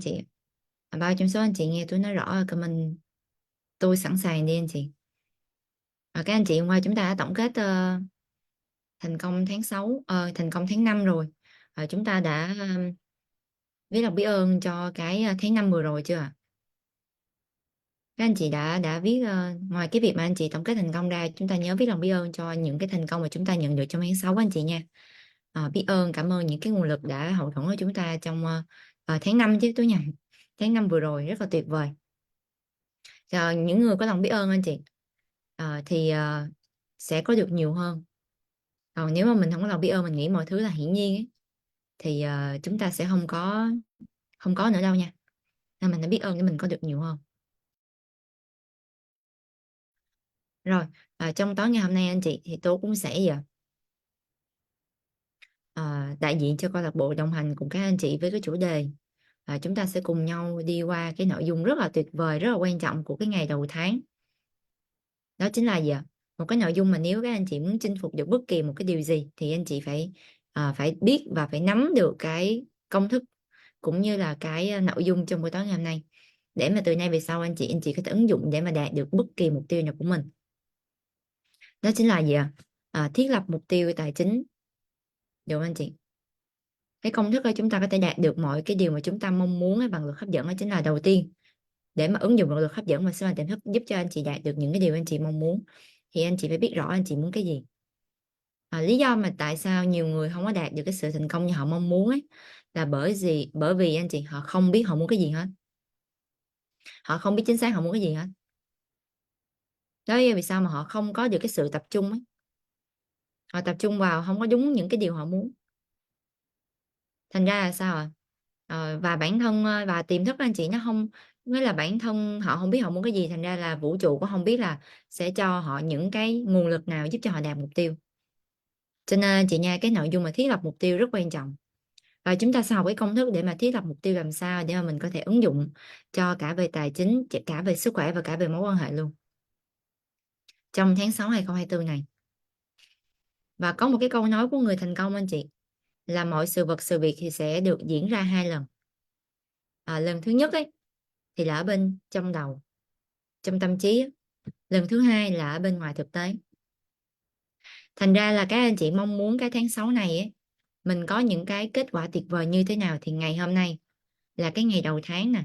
Chị, bao trong số anh chị nghe tôi nói rõ ở comment tôi sẵn sàng đi anh chị. Các anh chị hôm qua chúng ta đã tổng kết thành công tháng 6, thành công tháng 5 rồi. Chúng ta đã viết lòng biết ơn cho cái tháng 5 vừa rồi chưa ạ? Các anh chị đã viết ngoài cái việc mà anh chị tổng kết thành công ra, chúng ta nhớ viết lòng biết ơn cho những cái thành công mà chúng ta nhận được trong tháng 6 anh chị nha. Biết ơn, cảm ơn những cái nguồn lực đã hậu thuẫn cho chúng ta trong tháng 5 chứ tôi nhầm. Tháng 5 vừa rồi rất là tuyệt vời. Cho những người có lòng biết ơn anh chị thì sẽ có được nhiều hơn. Còn nếu mà mình không có lòng biết ơn, mình nghĩ mọi thứ là hiển nhiên ấy, thì chúng ta sẽ không có nữa đâu nha. Nên mình phải biết ơn để mình có được nhiều hơn. Rồi, trong tối ngày hôm nay anh chị thì tôi cũng sẽ đại diện cho câu lạc bộ đồng hành cùng các anh chị với cái chủ đề chúng ta sẽ cùng nhau đi qua cái nội dung rất là tuyệt vời, rất là quan trọng của cái ngày đầu tháng. Đó chính là một cái nội dung mà nếu các anh chị muốn chinh phục được bất kỳ một cái điều gì thì anh chị phải biết và phải nắm được cái công thức cũng như là cái nội dung trong buổi tối ngày hôm nay, để mà từ nay về sau anh chị có thể ứng dụng để mà đạt được bất kỳ mục tiêu nào của mình. Đó chính là thiết lập mục tiêu tài chính, được không anh chị? Cái công thức đó chúng ta có thể đạt được mọi cái điều mà chúng ta mong muốn ấy bằng luật hấp dẫn. Đó chính là đầu tiên, để mà ứng dụng luật hấp dẫn và sinh hoạt tiềm thức giúp cho anh chị đạt được những cái điều anh chị mong muốn, thì anh chị phải biết rõ anh chị muốn cái gì. Lý do mà tại sao nhiều người không có đạt được cái sự thành công như họ mong muốn ấy là bởi vì anh chị họ không biết họ muốn cái gì hết. Họ không biết chính xác họ muốn cái gì hết. Đó là vì sao mà họ không có được cái sự tập trung ấy. Họ tập trung vào không có đúng những cái điều họ muốn. Thành ra là sao và bản thân và tiềm thức anh chị nó không, nghĩa là bản thân họ không biết họ muốn cái gì, thành ra là vũ trụ cũng không biết là sẽ cho họ những cái nguồn lực nào giúp cho họ đạt mục tiêu. Cho nên chị nha, cái nội dung mà thiết lập mục tiêu rất quan trọng. Và chúng ta sẽ học cái công thức để mà thiết lập mục tiêu làm sao để mà mình có thể ứng dụng cho cả về tài chính, cả về sức khỏe và cả về mối quan hệ luôn trong tháng 6 tư này. Và có một cái câu nói của người thành công anh chị, là mọi sự vật sự việc thì sẽ được diễn ra hai lần. Lần thứ nhất ấy thì là ở bên trong đầu, trong tâm trí á. Lần thứ hai là ở bên ngoài thực tế. Thành ra là các anh chị mong muốn cái tháng 6 này ấy, mình có những cái kết quả tuyệt vời như thế nào thì ngày hôm nay là cái ngày đầu tháng nè.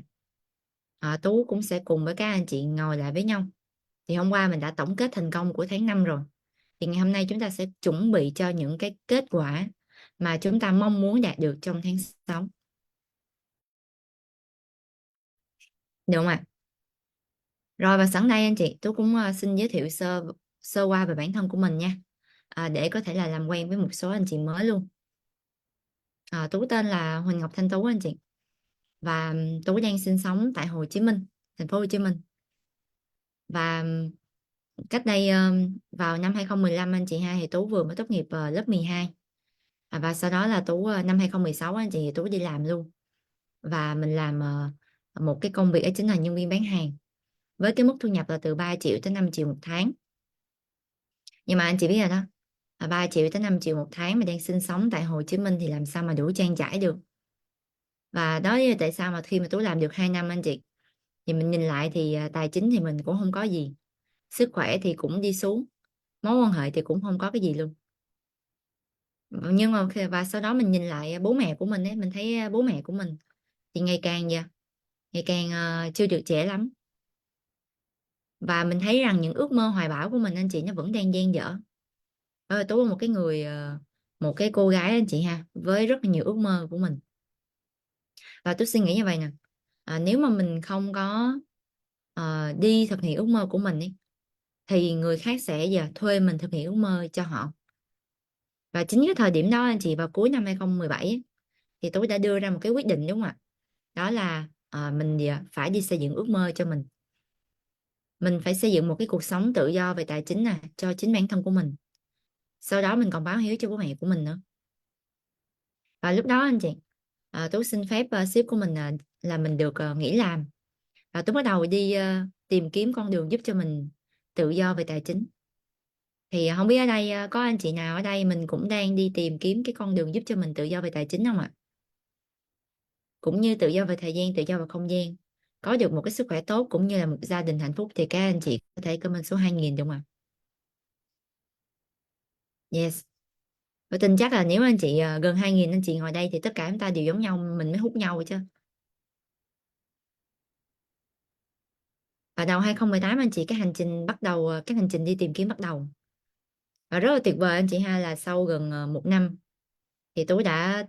Tú cũng sẽ cùng với các anh chị ngồi lại với nhau. Thì hôm qua mình đã tổng kết thành công của tháng 5 rồi. Thì ngày hôm nay chúng ta sẽ chuẩn bị cho những cái kết quả mà chúng ta mong muốn đạt được trong tháng 6. Được không ạ? Rồi và sẵn đây anh chị, Tú cũng xin giới thiệu sơ sơ qua về bản thân của mình nha. Để có thể là làm quen với một số anh chị mới luôn. Tú tên là Huỳnh Ngọc Thanh Tú anh chị. Và Tú đang sinh sống tại Hồ Chí Minh, thành phố Hồ Chí Minh. Và cách đây vào năm 2015 anh chị ha, thì Tú vừa mới tốt nghiệp lớp 12. Và sau đó là Tú năm 2016 anh chị, thì Tú đi làm luôn. Và mình làm một cái công việc đó chính là nhân viên bán hàng, với cái mức thu nhập là từ 3 triệu tới 5 triệu một tháng. Nhưng mà anh chị biết rồi đó, 3 triệu tới 5 triệu một tháng mà đang sinh sống tại Hồ Chí Minh thì làm sao mà đủ trang trải được. Và đó là tại sao mà khi mà Tú làm được 2 năm anh chị, thì mình nhìn lại thì tài chính thì mình cũng không có gì, sức khỏe thì cũng đi xuống, mối quan hệ thì cũng không có cái gì luôn. Nhưng mà và sau đó mình nhìn lại bố mẹ của mình ấy, mình thấy bố mẹ của mình thì ngày càng chưa được trẻ lắm. Và mình thấy rằng những ước mơ hoài bão của mình anh chị nó vẫn đang dang dở. Tú là một cái người một cái cô gái anh chị ha, với rất là nhiều ước mơ của mình. Và tôi suy nghĩ như vậy nè, nếu mà mình không có đi thực hiện ước mơ của mình ấy, thì người khác sẽ thuê mình thực hiện ước mơ cho họ. Và chính cái thời điểm đó anh chị, vào cuối năm 2017 ấy, thì tôi đã đưa ra một cái quyết định, đúng không ạ? Đó là mình phải đi xây dựng ước mơ cho mình phải xây dựng một cái cuộc sống tự do về tài chính nè cho chính bản thân của mình, sau đó mình còn báo hiếu cho bố mẹ của mình nữa. Và lúc đó anh chị, tôi xin phép sếp của mình là mình được nghỉ làm, và tôi bắt đầu đi tìm kiếm con đường giúp cho mình tự do về tài chính. Thì không biết ở đây có anh chị nào ở đây mình cũng đang đi tìm kiếm cái con đường giúp cho mình tự do về tài chính không ạ? cũng như tự do về thời gian, tự do về không gian, có được một cái sức khỏe tốt cũng như là một gia đình hạnh phúc thì các anh chị có thể comment số 2000 đúng không ạ? Yes. Tôi tin chắc là nếu anh chị gần 2000 anh chị ngồi đây thì tất cả chúng ta đều giống nhau, mình mới hút nhau chứ. Và đầu 2018 anh chị, cái hành trình bắt đầu, cái hành trình đi tìm kiếm bắt đầu. Và rất là tuyệt vời anh chị ha, là sau gần 1 năm thì tôi đã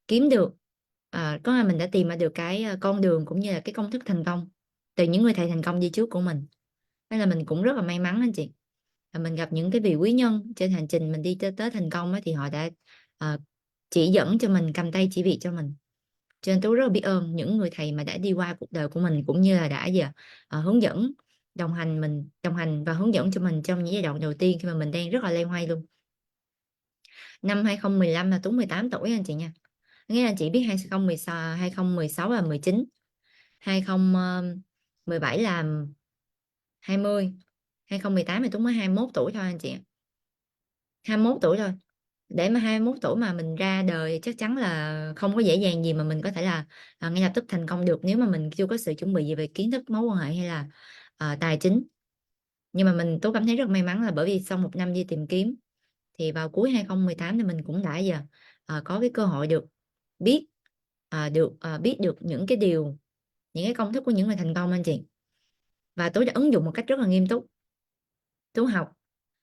kiếm được, có là mình đã tìm ra được cái con đường cũng như là cái công thức thành công từ những người thầy thành công đi trước của mình. Nên là mình cũng rất là may mắn anh chị. Và mình gặp những cái vị quý nhân trên hành trình mình đi tới thành công ấy, thì họ đã ờ, chỉ dẫn cho mình, cầm tay chỉ việc cho mình. Cho nên tôi rất là biết ơn những người thầy mà đã đi qua cuộc đời của mình cũng như là đã hướng dẫn, đồng hành và hướng dẫn cho mình trong những giai đoạn đầu tiên khi mà mình đang rất là loay hoay luôn. Năm 2015 là Tú 18 tuổi anh chị nha. Nghĩa là anh chị biết 2016, 2016 là 19, 2017 là 20, 2018 thì Tú mới 21 tuổi thôi anh chị ạ. 21 tuổi thôi. Để mà 21 tuổi mà mình ra đời chắc chắn là không có dễ dàng gì mà mình có thể là ngay lập tức thành công được nếu mà mình chưa có sự chuẩn bị gì về kiến thức, mối quan hệ hay là tài chính. Nhưng mà tôi cảm thấy rất may mắn là bởi vì sau 1 năm đi tìm kiếm thì vào cuối 2018 thì mình cũng đã có cái cơ hội được biết biết được những cái điều, những cái công thức của những người thành công anh chị. Và tôi đã ứng dụng một cách rất là nghiêm túc. Tôi học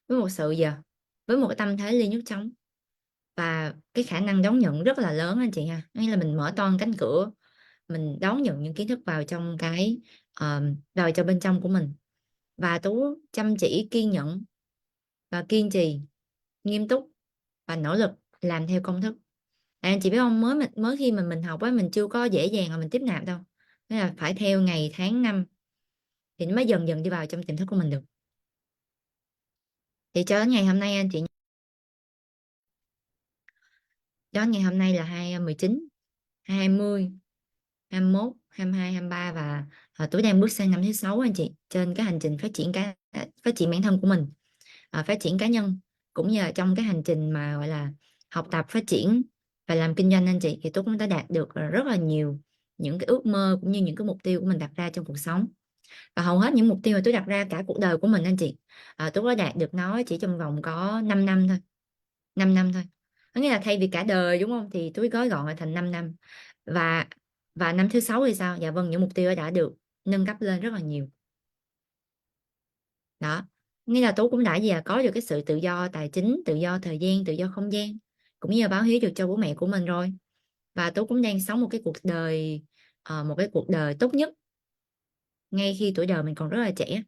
với một sự với một cái tâm thế ly nước chóng và cái khả năng đón nhận rất là lớn anh chị ha. Nghĩa là mình mở toang cánh cửa, mình đón nhận những kiến thức vào trong vào trong bên trong của mình. Và Tú chăm chỉ, kiên nhẫn và kiên trì, nghiêm túc và nỗ lực làm theo công thức. Anh chị biết không, mới khi mà mình học á, mình chưa có dễ dàng mà mình tiếp nạp đâu. Nghĩa là phải theo ngày tháng năm thì nó mới dần dần đi vào trong tiềm thức của mình được. Thì cho đến ngày hôm nay anh chị, cho đến ngày hôm nay là 2019, 20, 21, 22, 23 và tôi đang bước sang năm thứ 6 anh chị, trên cái hành trình phát triển bản thân của mình, phát triển cá nhân cũng như là trong cái hành trình mà gọi là học tập, phát triển và làm kinh doanh anh chị, thì tôi cũng đã đạt được rất là nhiều những cái ước mơ cũng như những cái mục tiêu của mình đặt ra trong cuộc sống. Và hầu hết những mục tiêu mà tôi đặt ra cả cuộc đời của mình anh chị, tôi có đạt được nó chỉ trong vòng có 5 năm thôi. 5 năm thôi. Có nghĩa là thay vì cả đời đúng không thì tôi gói gọn lại thành 5 năm. Và năm thứ 6 thì sao? Dạ vâng, những mục tiêu đã được nâng cấp lên rất là nhiều. Đó. Nghĩa là Tú cũng đã có được cái sự tự do tài chính, tự do thời gian, tự do không gian, cũng như là báo hiếu được cho bố mẹ của mình rồi. Và Tú cũng đang sống một cái cuộc đời tốt nhất ngay khi tuổi đời mình còn rất là trẻ.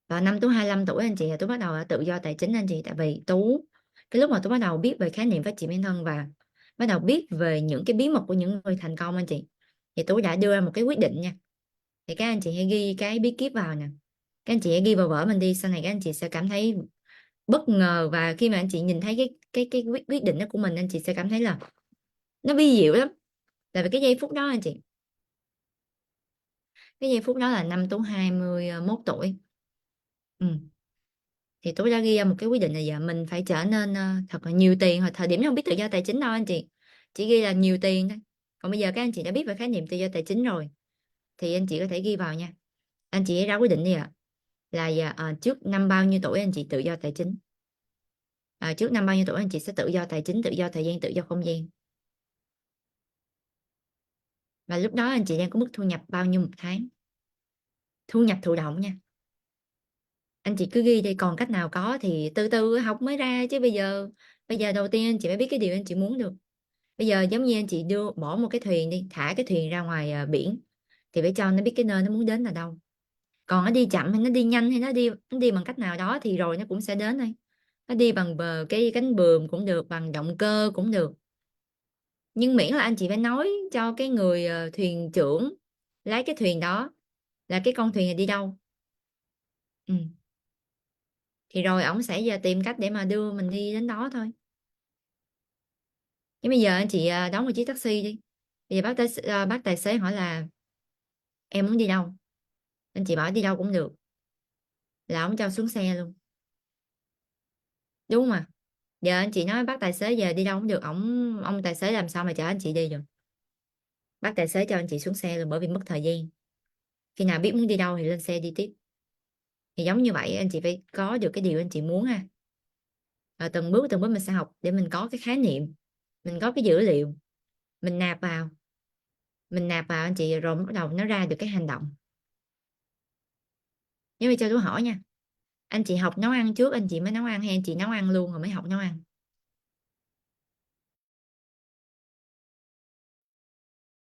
Và năm Tú 25 tuổi anh chị là Tú bắt đầu là tự do tài chính anh chị. Tại vì cái lúc mà Tú bắt đầu biết về khái niệm phát triển bản thân và bắt đầu biết về những cái bí mật của những người thành công anh chị, thì Tú đã đưa ra một cái quyết định nha. Thì các anh chị hãy ghi cái bí kíp vào nè, các anh chị hãy ghi vào vở mình đi, sau này các anh chị sẽ cảm thấy bất ngờ. Và khi mà anh chị nhìn thấy cái quyết định đó của mình, anh chị sẽ cảm thấy là nó vi diệu lắm. Tại vì cái giây phút đó anh chị, cái giây phút đó là năm Tú 21 tuổi. Ừ. Thì tôi đã ghi ra một cái quyết định là giờ mình phải trở nên thật là nhiều tiền. Hồi thời điểm đó không biết tự do tài chính đâu anh chị, chỉ ghi là nhiều tiền thôi. Còn bây giờ các anh chị đã biết về khái niệm tự do tài chính rồi thì anh chị có thể ghi vào nha. Anh chị hãy ra quyết định đi ạ. Là trước năm bao nhiêu tuổi anh chị tự do tài chính, trước năm bao nhiêu tuổi anh chị sẽ tự do tài chính, tự do thời gian, tự do không gian. Và lúc đó anh chị đang có mức thu nhập bao nhiêu một tháng, thu nhập thụ động nha. Anh chị cứ ghi đi, còn cách nào có thì từ từ học mới ra chứ. Bây giờ đầu tiên anh chị phải biết cái điều anh chị muốn được. Bây giờ giống như anh chị bỏ một cái thuyền đi, thả cái thuyền ra ngoài biển thì phải cho nó biết cái nơi nó muốn đến là đâu. Còn nó đi chậm hay nó đi nhanh hay nó đi bằng cách nào đó thì rồi nó cũng sẽ đến thôi. Nó đi bằng cái cánh buồm cũng được, bằng động cơ cũng được, nhưng miễn là anh chị phải nói cho cái người thuyền trưởng lái cái thuyền đó là cái con thuyền này đi đâu. Ừ. Thì rồi ổng sẽ tìm cách để mà đưa mình đi đến đó thôi. Nhưng bây giờ anh chị đón một chiếc taxi đi. Bây giờ bác tài xế hỏi là em muốn đi đâu, anh chị bảo đi đâu cũng được, là ổng cho xuống xe luôn, đúng không ạ? Giờ anh chị nói bắt tài xế giờ đi đâu cũng được, ông tài xế làm sao mà chở anh chị đi được. Bắt tài xế cho anh chị xuống xe luôn, bởi vì mất thời gian. Khi nào biết muốn đi đâu thì lên xe đi tiếp. Thì giống như vậy anh chị phải có được cái điều anh chị muốn ha. Rồi từng bước mình sẽ học để mình có cái khái niệm, mình có cái dữ liệu, mình nạp vào, anh chị, rồi bắt đầu nó ra được cái hành động. Nếu mà cho tôi hỏi nha, anh chị học nấu ăn trước anh chị mới nấu ăn, hay anh chị nấu ăn luôn rồi mới học nấu ăn?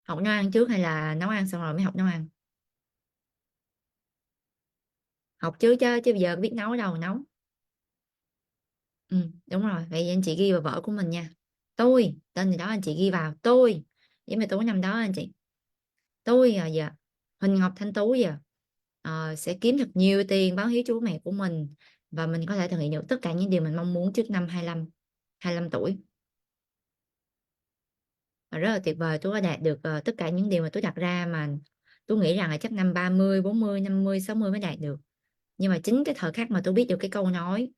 Học nấu ăn trước hay là nấu ăn xong rồi mới học nấu ăn? Học chứ chứ chứ bây giờ biết nấu ở đâu mà nấu. Ừ, đúng rồi, vậy anh chị ghi vào vở của mình nha. Tôi tên gì đó anh chị ghi vào tôi, với mày tối năm đó anh chị. Tôi giờ Huỳnh Ngọc Thanh Tú giờ sẽ kiếm thật nhiều tiền báo hiếu chú mẹ của mình, và mình có thể thực hiện được tất cả những điều mình mong muốn trước năm 25 tuổi. Và rất là tuyệt vời, tôi đã đạt được tất cả những điều mà tôi đặt ra, mà tôi nghĩ rằng là chắc năm 30 40 50 60 mới đạt được. Nhưng mà chính cái thời khắc mà tôi biết được cái câu nói,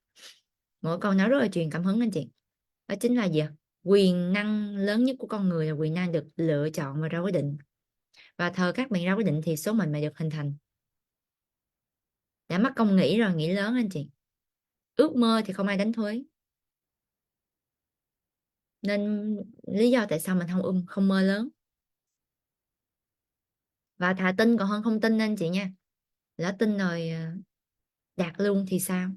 mỗi câu nói rất là truyền cảm hứng anh chị, đó chính là gì ạ? Quyền năng lớn nhất của con người là quyền năng được lựa chọn và ra quyết định. Và thời khắc mình ra quyết định thì số mệnh mới được hình thành. Đã mắc công nghĩ rồi, nghĩ lớn anh chị. Ước mơ thì không ai đánh thuế, nên lý do tại sao mình không mơ lớn. Và thà tin còn hơn không tin anh chị nha. Lỡ tin rồi đạt luôn thì sao?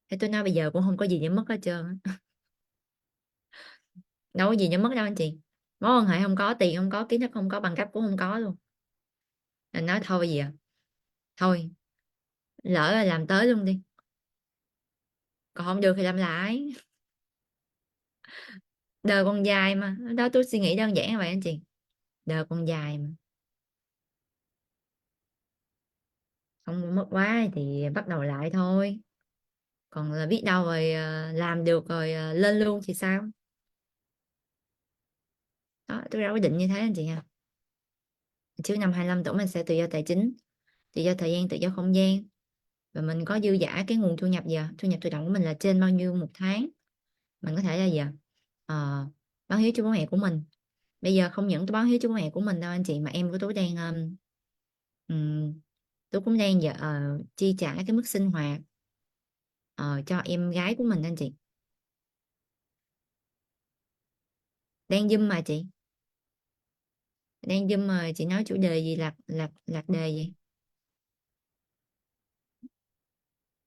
Thế tôi nói bây giờ cũng không có gì để mất hết trơn á. Đâu có gì để mất đâu anh chị. Mối quan hệ không có, tiền không có, kiến thức không có, bằng cấp cũng không có luôn. Nên nói thôi gì à? Thôi, lỡ là làm tới luôn đi, còn không được thì làm lại. Đời còn dài mà, đó tôi suy nghĩ đơn giản như vậy anh chị. Đời còn dài mà, không mất quá thì bắt đầu lại thôi. Còn là biết đâu rồi làm được rồi lên luôn thì sao? Đó, tôi ra quyết định như thế anh chị nha. Trước năm 25 tuổi mình sẽ tự do tài chính, tự do thời gian, tự do không gian, và mình có dư dả cái nguồn thu nhập gì thu nhập tự động của mình là trên bao nhiêu một tháng. Mình có thể là gì Ờ, báo hiếu cho bố mẹ của mình. Bây giờ không những tôi báo hiếu cho bố mẹ của mình đâu anh chị, mà em của tôi đang tôi cũng đang chi trả cái mức sinh hoạt cho em gái của mình anh chị. Đang dùm mà chị, đang dùm mà chị nói chủ đề gì, lạc đề gì?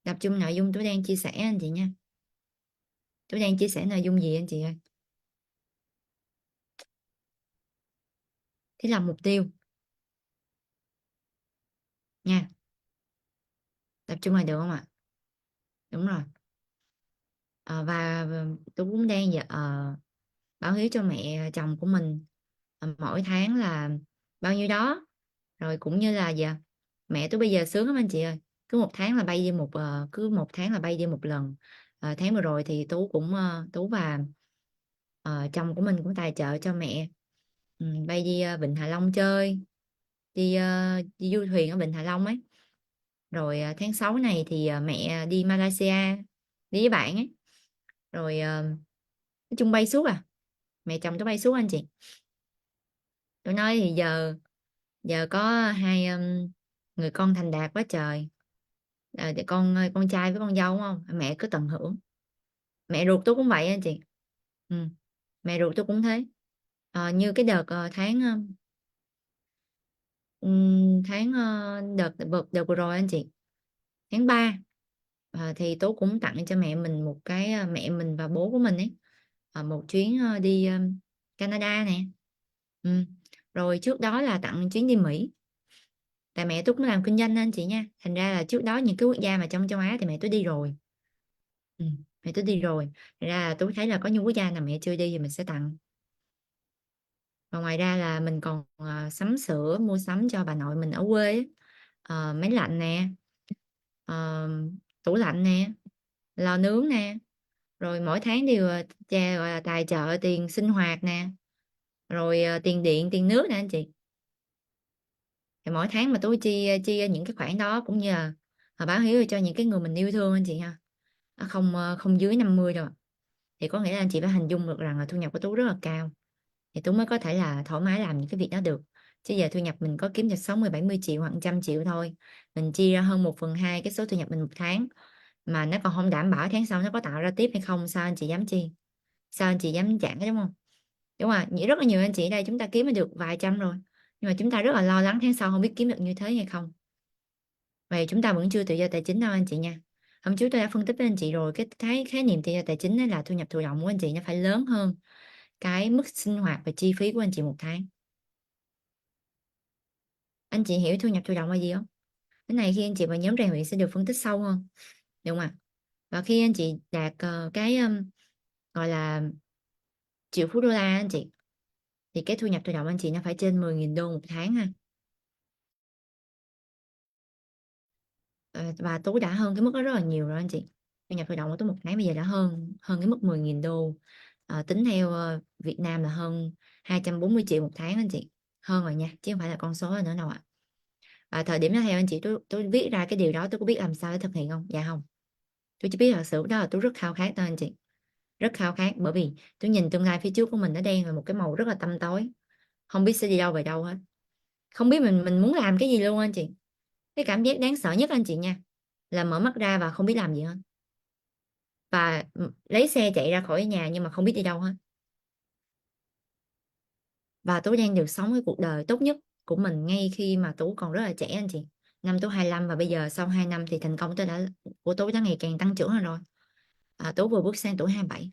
Tập trung nội dung tôi đang chia sẻ anh chị nha. Tôi đang chia sẻ nội dung gì anh chị ơi? Thế là mục tiêu nha. Tập trung là được không ạ? Đúng rồi. Và tôi cũng đang báo hiếu cho mẹ chồng của mình mỗi tháng là bao nhiêu đó. Rồi cũng như là mẹ tôi bây giờ sướng lắm anh chị ơi. Cứ một tháng là bay đi một lần. Tháng vừa rồi thì Tú và chồng của mình cũng tài trợ cho mẹ, bay đi Vịnh Hạ Long chơi, đi du thuyền ở Vịnh Hạ Long ấy. Rồi tháng 6 này thì mẹ đi Malaysia đi với bạn ấy. Rồi nói chung bay suốt mẹ chồng tôi bay suốt anh chị. Tôi nói thì giờ giờ có hai người con thành đạt quá trời. Để con trai với con dâu không, mẹ cứ tận hưởng. Mẹ ruột tôi cũng vậy anh chị. Ừ. Mẹ ruột tôi cũng thế. Như cái đợt đợt vừa rồi anh chị, tháng 3, thì tôi cũng tặng cho mẹ mình một cái, mẹ mình và bố của mình ấy, một chuyến đi Canada nè. Ừ. Rồi trước đó là tặng chuyến đi Mỹ. Tại mẹ tôi cũng làm kinh doanh nên chị nha, thành ra là trước đó những cái quốc gia mà trong châu Á thì mẹ tôi đi rồi. Ừ. Mẹ tôi đi rồi, thành ra là tôi thấy là có những quốc gia nào mẹ chưa đi thì mình sẽ tặng. Và ngoài ra là mình còn sắm sửa, mua sắm cho bà nội mình ở quê ấy. Máy lạnh nè, ờ, tủ lạnh nè, lò nướng nè. Rồi mỗi tháng đều gọi là tài trợ tiền sinh hoạt nè, rồi tiền điện tiền nước nè anh chị. Thì mỗi tháng mà tôi chi những cái khoản đó, cũng như là báo hiếu cho những cái người mình yêu thương anh chị ha. Không dưới 50 đâu. thì có nghĩa là anh chị phải hình dung được rằng là thu nhập của Tú rất là cao thì Tú mới có thể là thoải mái làm những cái việc đó được. Chứ giờ thu nhập mình có kiếm được 60-70 triệu hoặc 100 triệu thôi, mình chia ra hơn 1/2 cái số thu nhập mình một tháng mà nó còn không đảm bảo tháng sau nó có tạo ra tiếp hay không, sao anh chị dám chi, sao anh chị dám chặn cái, đúng không? Đúng rồi, rất là nhiều anh chị ở đây chúng ta kiếm được vài trăm rồi, nhưng mà chúng ta rất là lo lắng tháng sau không biết kiếm được như thế hay không. Vậy chúng ta vẫn chưa tự do tài chính đâu anh chị nha. Hôm trước tôi đã phân tích với anh chị rồi, cái khái niệm tự do tài chính đó là thu nhập thụ động của anh chị nó phải lớn hơn cái mức sinh hoạt và chi phí của anh chị một tháng. Anh chị hiểu thu nhập thụ động là gì không? Cái này khi anh chị vào nhóm rèn luyện sẽ được phân tích sâu hơn, đúng không ạ? Và khi anh chị đạt gọi là triệu phú đô la anh chị, thì cái thu nhập thụ động anh chị nó phải trên 10.000 đô một tháng ha. Và Tú đã hơn cái mức đó rất là nhiều rồi anh chị. Thu nhập thụ động của Tú một tháng bây giờ đã hơn hơn cái mức 10.000 đô. Tính theo Việt Nam là hơn 240 triệu một tháng anh chị, hơn rồi nha chứ không phải là con số nữa đâu ạ. Thời điểm đó theo anh chị, tôi viết ra cái điều đó tôi có biết làm sao để thực hiện không? Dạ không. Tôi chỉ biết thật sự đó là tôi rất khao khát thôi anh chị, rất khao khát, bởi vì tôi nhìn tương lai phía trước của mình nó đen và một cái màu rất là tăm tối, không biết sẽ đi đâu về đâu hết, không biết mình muốn làm cái gì luôn anh chị. Cái cảm giác đáng sợ nhất anh chị nha là mở mắt ra và không biết làm gì hết, và lấy xe chạy ra khỏi nhà nhưng mà không biết đi đâu hết. Và Tú đang được sống cái cuộc đời tốt nhất của mình ngay khi mà Tú còn rất là trẻ anh chị. Năm Tú 25 và bây giờ sau 2 năm thì thành công của Tú đã ngày càng tăng trưởng hơn rồi. Tú vừa bước sang tuổi 27,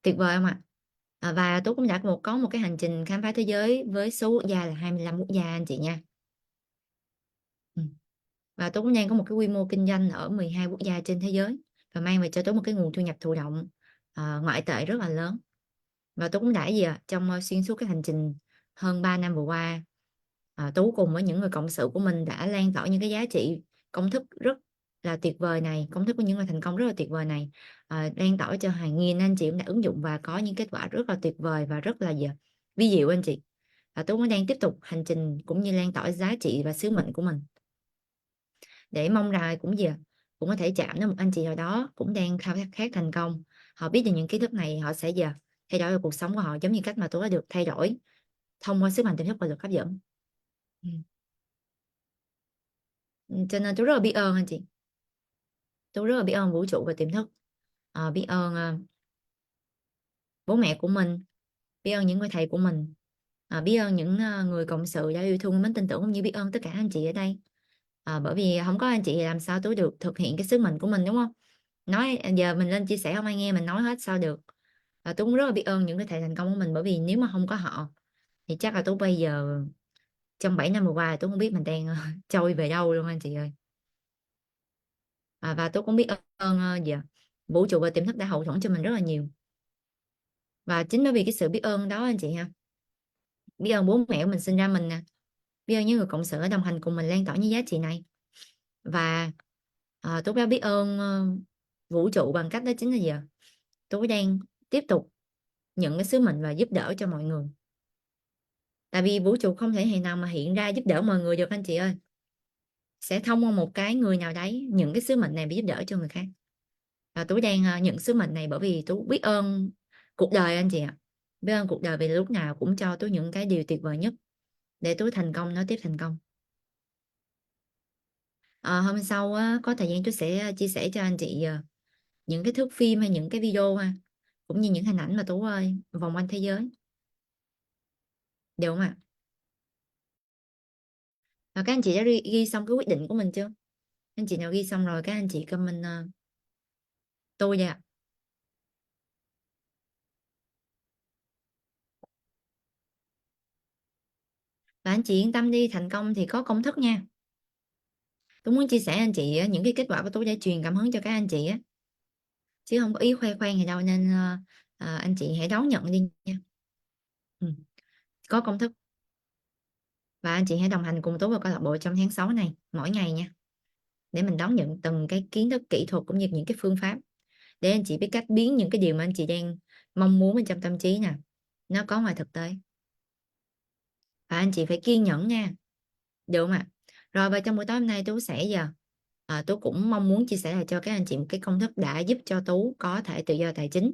tuyệt vời không ạ? Và Tú cũng đã có một cái hành trình khám phá thế giới với số quốc gia là 25 quốc gia anh chị nha. Ừ. Và Tú cũng đang có một cái quy mô kinh doanh ở 12 quốc gia trên thế giới và mang về cho Tú một cái nguồn thu nhập thụ động ngoại tệ rất là lớn. Và Tú cũng đã trong xuyên suốt cái hành trình hơn 3 năm vừa qua, Tú cùng với những người cộng sự của mình đã lan tỏa những cái giá trị công thức rất là tuyệt vời này, công thức của những người thành công rất là tuyệt vời này, lan tỏa cho hàng nghìn anh chị cũng đã ứng dụng và có những kết quả rất là tuyệt vời và rất là vi diệu anh chị. Và Tú cũng đang tiếp tục hành trình cũng như lan tỏa giá trị và sứ mệnh của mình để mong rằng cũng có thể chạm đến một anh chị nào đó cũng đang khao khát thành công. Họ biết được những kiến thức này họ sẽ thay đổi được cuộc sống của họ giống như cách mà tôi đã được thay đổi thông qua sức mạnh tiềm thức và lực hấp dẫn. Ừ. Cho nên tôi rất là biết ơn anh chị, tôi rất là biết ơn vũ trụ và tiềm thức, biết ơn bố mẹ của mình, biết ơn những người thầy của mình, biết ơn những người cộng sự đã yêu thương mến tin tưởng, cũng như biết ơn tất cả anh chị ở đây. Bởi vì không có anh chị thì làm sao tôi được thực hiện cái sứ mệnh của mình, đúng không? Nói giờ mình lên chia sẻ không ai nghe mình nói hết sao được. Tôi cũng rất là biết ơn những cái thầy thành công của mình, bởi vì nếu mà không có họ thì chắc là tôi bây giờ trong 7 năm vừa qua tôi không biết mình đang trôi về đâu luôn anh chị ơi. Và tôi cũng biết ơn vũ trụ và tiềm thức đã hậu thuẫn cho mình rất là nhiều. Và chính bởi vì cái sự biết ơn đó anh chị ha, biết ơn bố mẹ của mình sinh ra mình nè, biết ơn những người cộng sự ở đồng hành cùng mình lan tỏa những giá trị này. Và tôi đã biết ơn vũ trụ bằng cách đó chính là tôi đang tiếp tục nhận cái sứ mệnh và giúp đỡ cho mọi người. Tại vì vũ trụ không thể hiện nào mà hiện ra giúp đỡ mọi người được anh chị ơi, sẽ thông qua một cái người nào đấy những cái sứ mệnh này để giúp đỡ cho người khác. Và tôi đang nhận sứ mệnh này bởi vì tôi biết ơn cuộc đời anh chị ạ. Biết ơn cuộc đời vì lúc nào cũng cho tôi những cái điều tuyệt vời nhất để tôi thành công nói tiếp thành công. Hôm sau có thời gian tôi sẽ chia sẻ cho anh chị những cái thước phim hay những cái video cũng như những hình ảnh mà Tú ơi vòng quanh thế giới, được không ạ? Và các anh chị đã ghi xong cái quyết định của mình chưa? Anh chị nào ghi xong rồi các anh chị comment tôi đây ạ. Và anh chị yên tâm đi, thành công thì có công thức nha. Tôi muốn chia sẻ anh chị những cái kết quả của tôi để truyền cảm hứng cho các anh chị á, chứ không có ý khoe khoang gì đâu, nên anh chị hãy đón nhận đi nha. Ừ, có công thức. Và anh chị hãy đồng hành cùng tôi vào câu lạc bộ trong tháng 6 này mỗi ngày nha, để mình đón nhận từng cái kiến thức kỹ thuật cũng như những cái phương pháp để anh chị biết cách biến những cái điều mà anh chị đang mong muốn bên trong tâm trí nè nó có ngoài thực tế. Và anh chị phải kiên nhẫn nha, được không ạ? Rồi và trong buổi tối hôm nay tôi sẽ Tú cũng mong muốn chia sẻ lại cho các anh chị một cái công thức đã giúp cho Tú có thể tự do tài chính,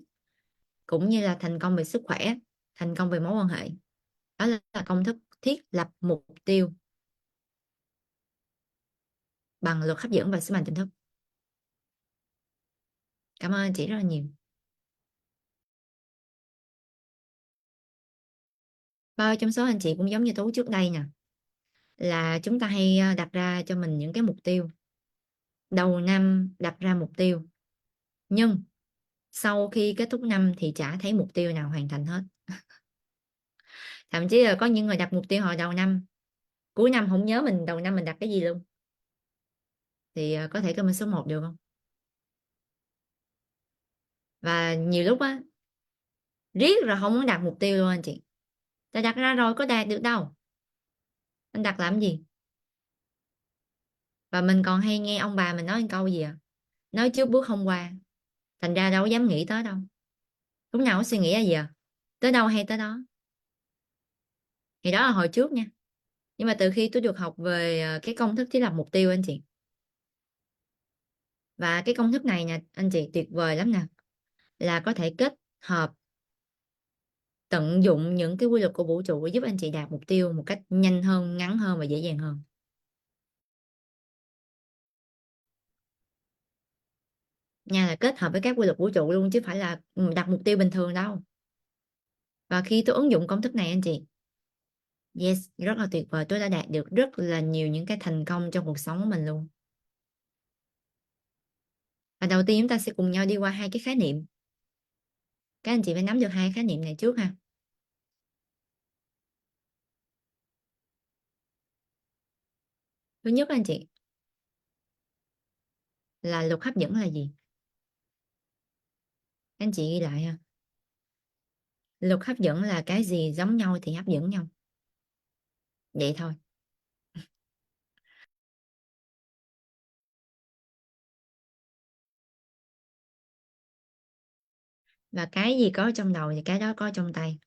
cũng như là thành công về sức khỏe, thành công về mối quan hệ. Đó là công thức thiết lập mục tiêu bằng luật hấp dẫn và sức mạnh tiềm thức. Cảm ơn anh chị rất là nhiều. Bao trong số anh chị cũng giống như Tú trước đây nè, là chúng ta hay đặt ra cho mình những cái mục tiêu. Đầu năm đặt ra mục tiêu, nhưng sau khi kết thúc năm thì chả thấy mục tiêu nào hoàn thành hết. Thậm chí là có những người đặt mục tiêu hồi đầu năm, cuối năm không nhớ mình đầu năm mình đặt cái gì luôn. Thì có thể comment số 1 được không? Và nhiều lúc á, riết rồi không muốn đặt mục tiêu luôn anh chị. Ta đặt ra rồi có đạt được đâu, anh đặt làm gì? Và mình còn hay nghe ông bà mình nói một câu gì nói trước bước không qua, thành ra đâu có dám nghĩ tới đâu. Lúc nào có suy nghĩ là gì tới đâu hay tới đó. Thì đó là hồi trước nha. Nhưng mà từ khi tôi được học về cái công thức thiết lập mục tiêu anh chị, và cái công thức này nè anh chị tuyệt vời lắm nè, là có thể kết hợp tận dụng những cái quy luật của vũ trụ để giúp anh chị đạt mục tiêu một cách nhanh hơn, ngắn hơn và dễ dàng hơn. Nha, là kết hợp với các quy luật vũ trụ luôn chứ phải là đặt mục tiêu bình thường đâu. Và khi tôi ứng dụng công thức này anh chị, yes, rất là tuyệt vời, tôi đã đạt được rất là nhiều những cái thành công trong cuộc sống của mình luôn. Và đầu tiên chúng ta sẽ cùng nhau đi qua hai cái khái niệm. Các anh chị phải nắm được hai khái niệm này trước ha. Thứ nhất anh chị, là luật hấp dẫn là gì? Anh chị ghi lại ha. Luật hấp dẫn là cái gì giống nhau thì hấp dẫn nhau. Vậy thôi. Và cái gì có trong đầu thì cái đó có trong tay.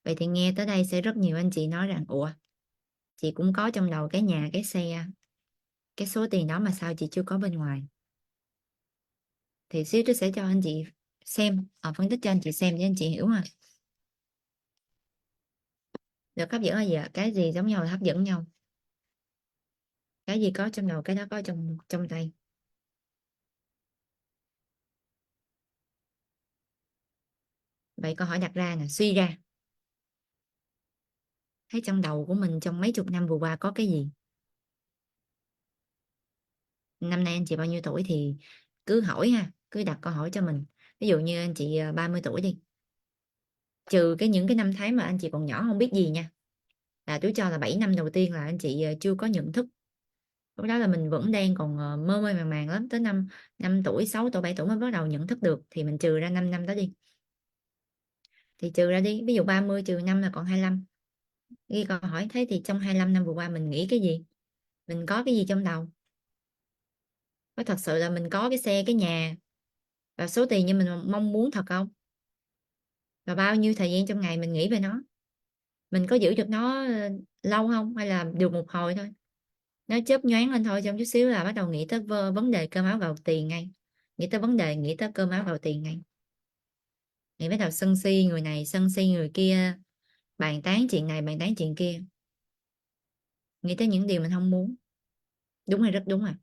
Vậy thì nghe tới đây sẽ rất nhiều anh chị nói rằng ủa, chị cũng có trong đầu cái nhà, cái xe, cái số tiền đó mà sao chị chưa có bên ngoài? Thì xíu tôi sẽ cho anh chị xem, phân tích cho anh chị xem để anh chị hiểu ha. Được hấp dẫn là gì ạ? Cái gì giống nhau là hấp dẫn nhau. Cái gì có trong đầu cái đó có trong trong tay. Vậy câu hỏi đặt ra nè, suy ra thấy trong đầu của mình trong mấy chục năm vừa qua có cái gì? Năm nay anh chị bao nhiêu tuổi thì cứ hỏi ha, cứ đặt câu hỏi cho mình. Ví dụ như anh chị 30 tuổi đi, trừ những cái năm tháng mà anh chị còn nhỏ không biết gì nha, là tôi cho là 7 năm đầu tiên là anh chị chưa có nhận thức. Lúc đó là mình vẫn đang còn mơ mơ màng màng lắm, tới năm 5 tuổi 6 tuổi 7 tuổi mới bắt đầu nhận thức được, thì mình trừ ra 5 năm đó đi. Thì trừ ra đi, ví dụ 30 trừ 5 là còn 25. Ghi câu hỏi thế thì trong 25 năm vừa qua mình nghĩ cái gì, mình có cái gì trong đầu? Có thật sự là mình có cái xe, cái nhà và số tiền như mình mong muốn thật không? Và bao nhiêu thời gian trong ngày mình nghĩ về nó, mình có giữ được nó lâu không, hay là được một hồi thôi, nó chớp nhoáng lên thôi, trong chút xíu là bắt đầu nghĩ tới vấn đề cơm áo gạo tiền ngay, nghĩ tới cơm áo gạo tiền ngay, nghĩ bắt đầu sân si người này sân si người kia, bàn tán chuyện này bàn tán chuyện kia, nghĩ tới những điều mình không muốn. Đúng hay rất đúng à?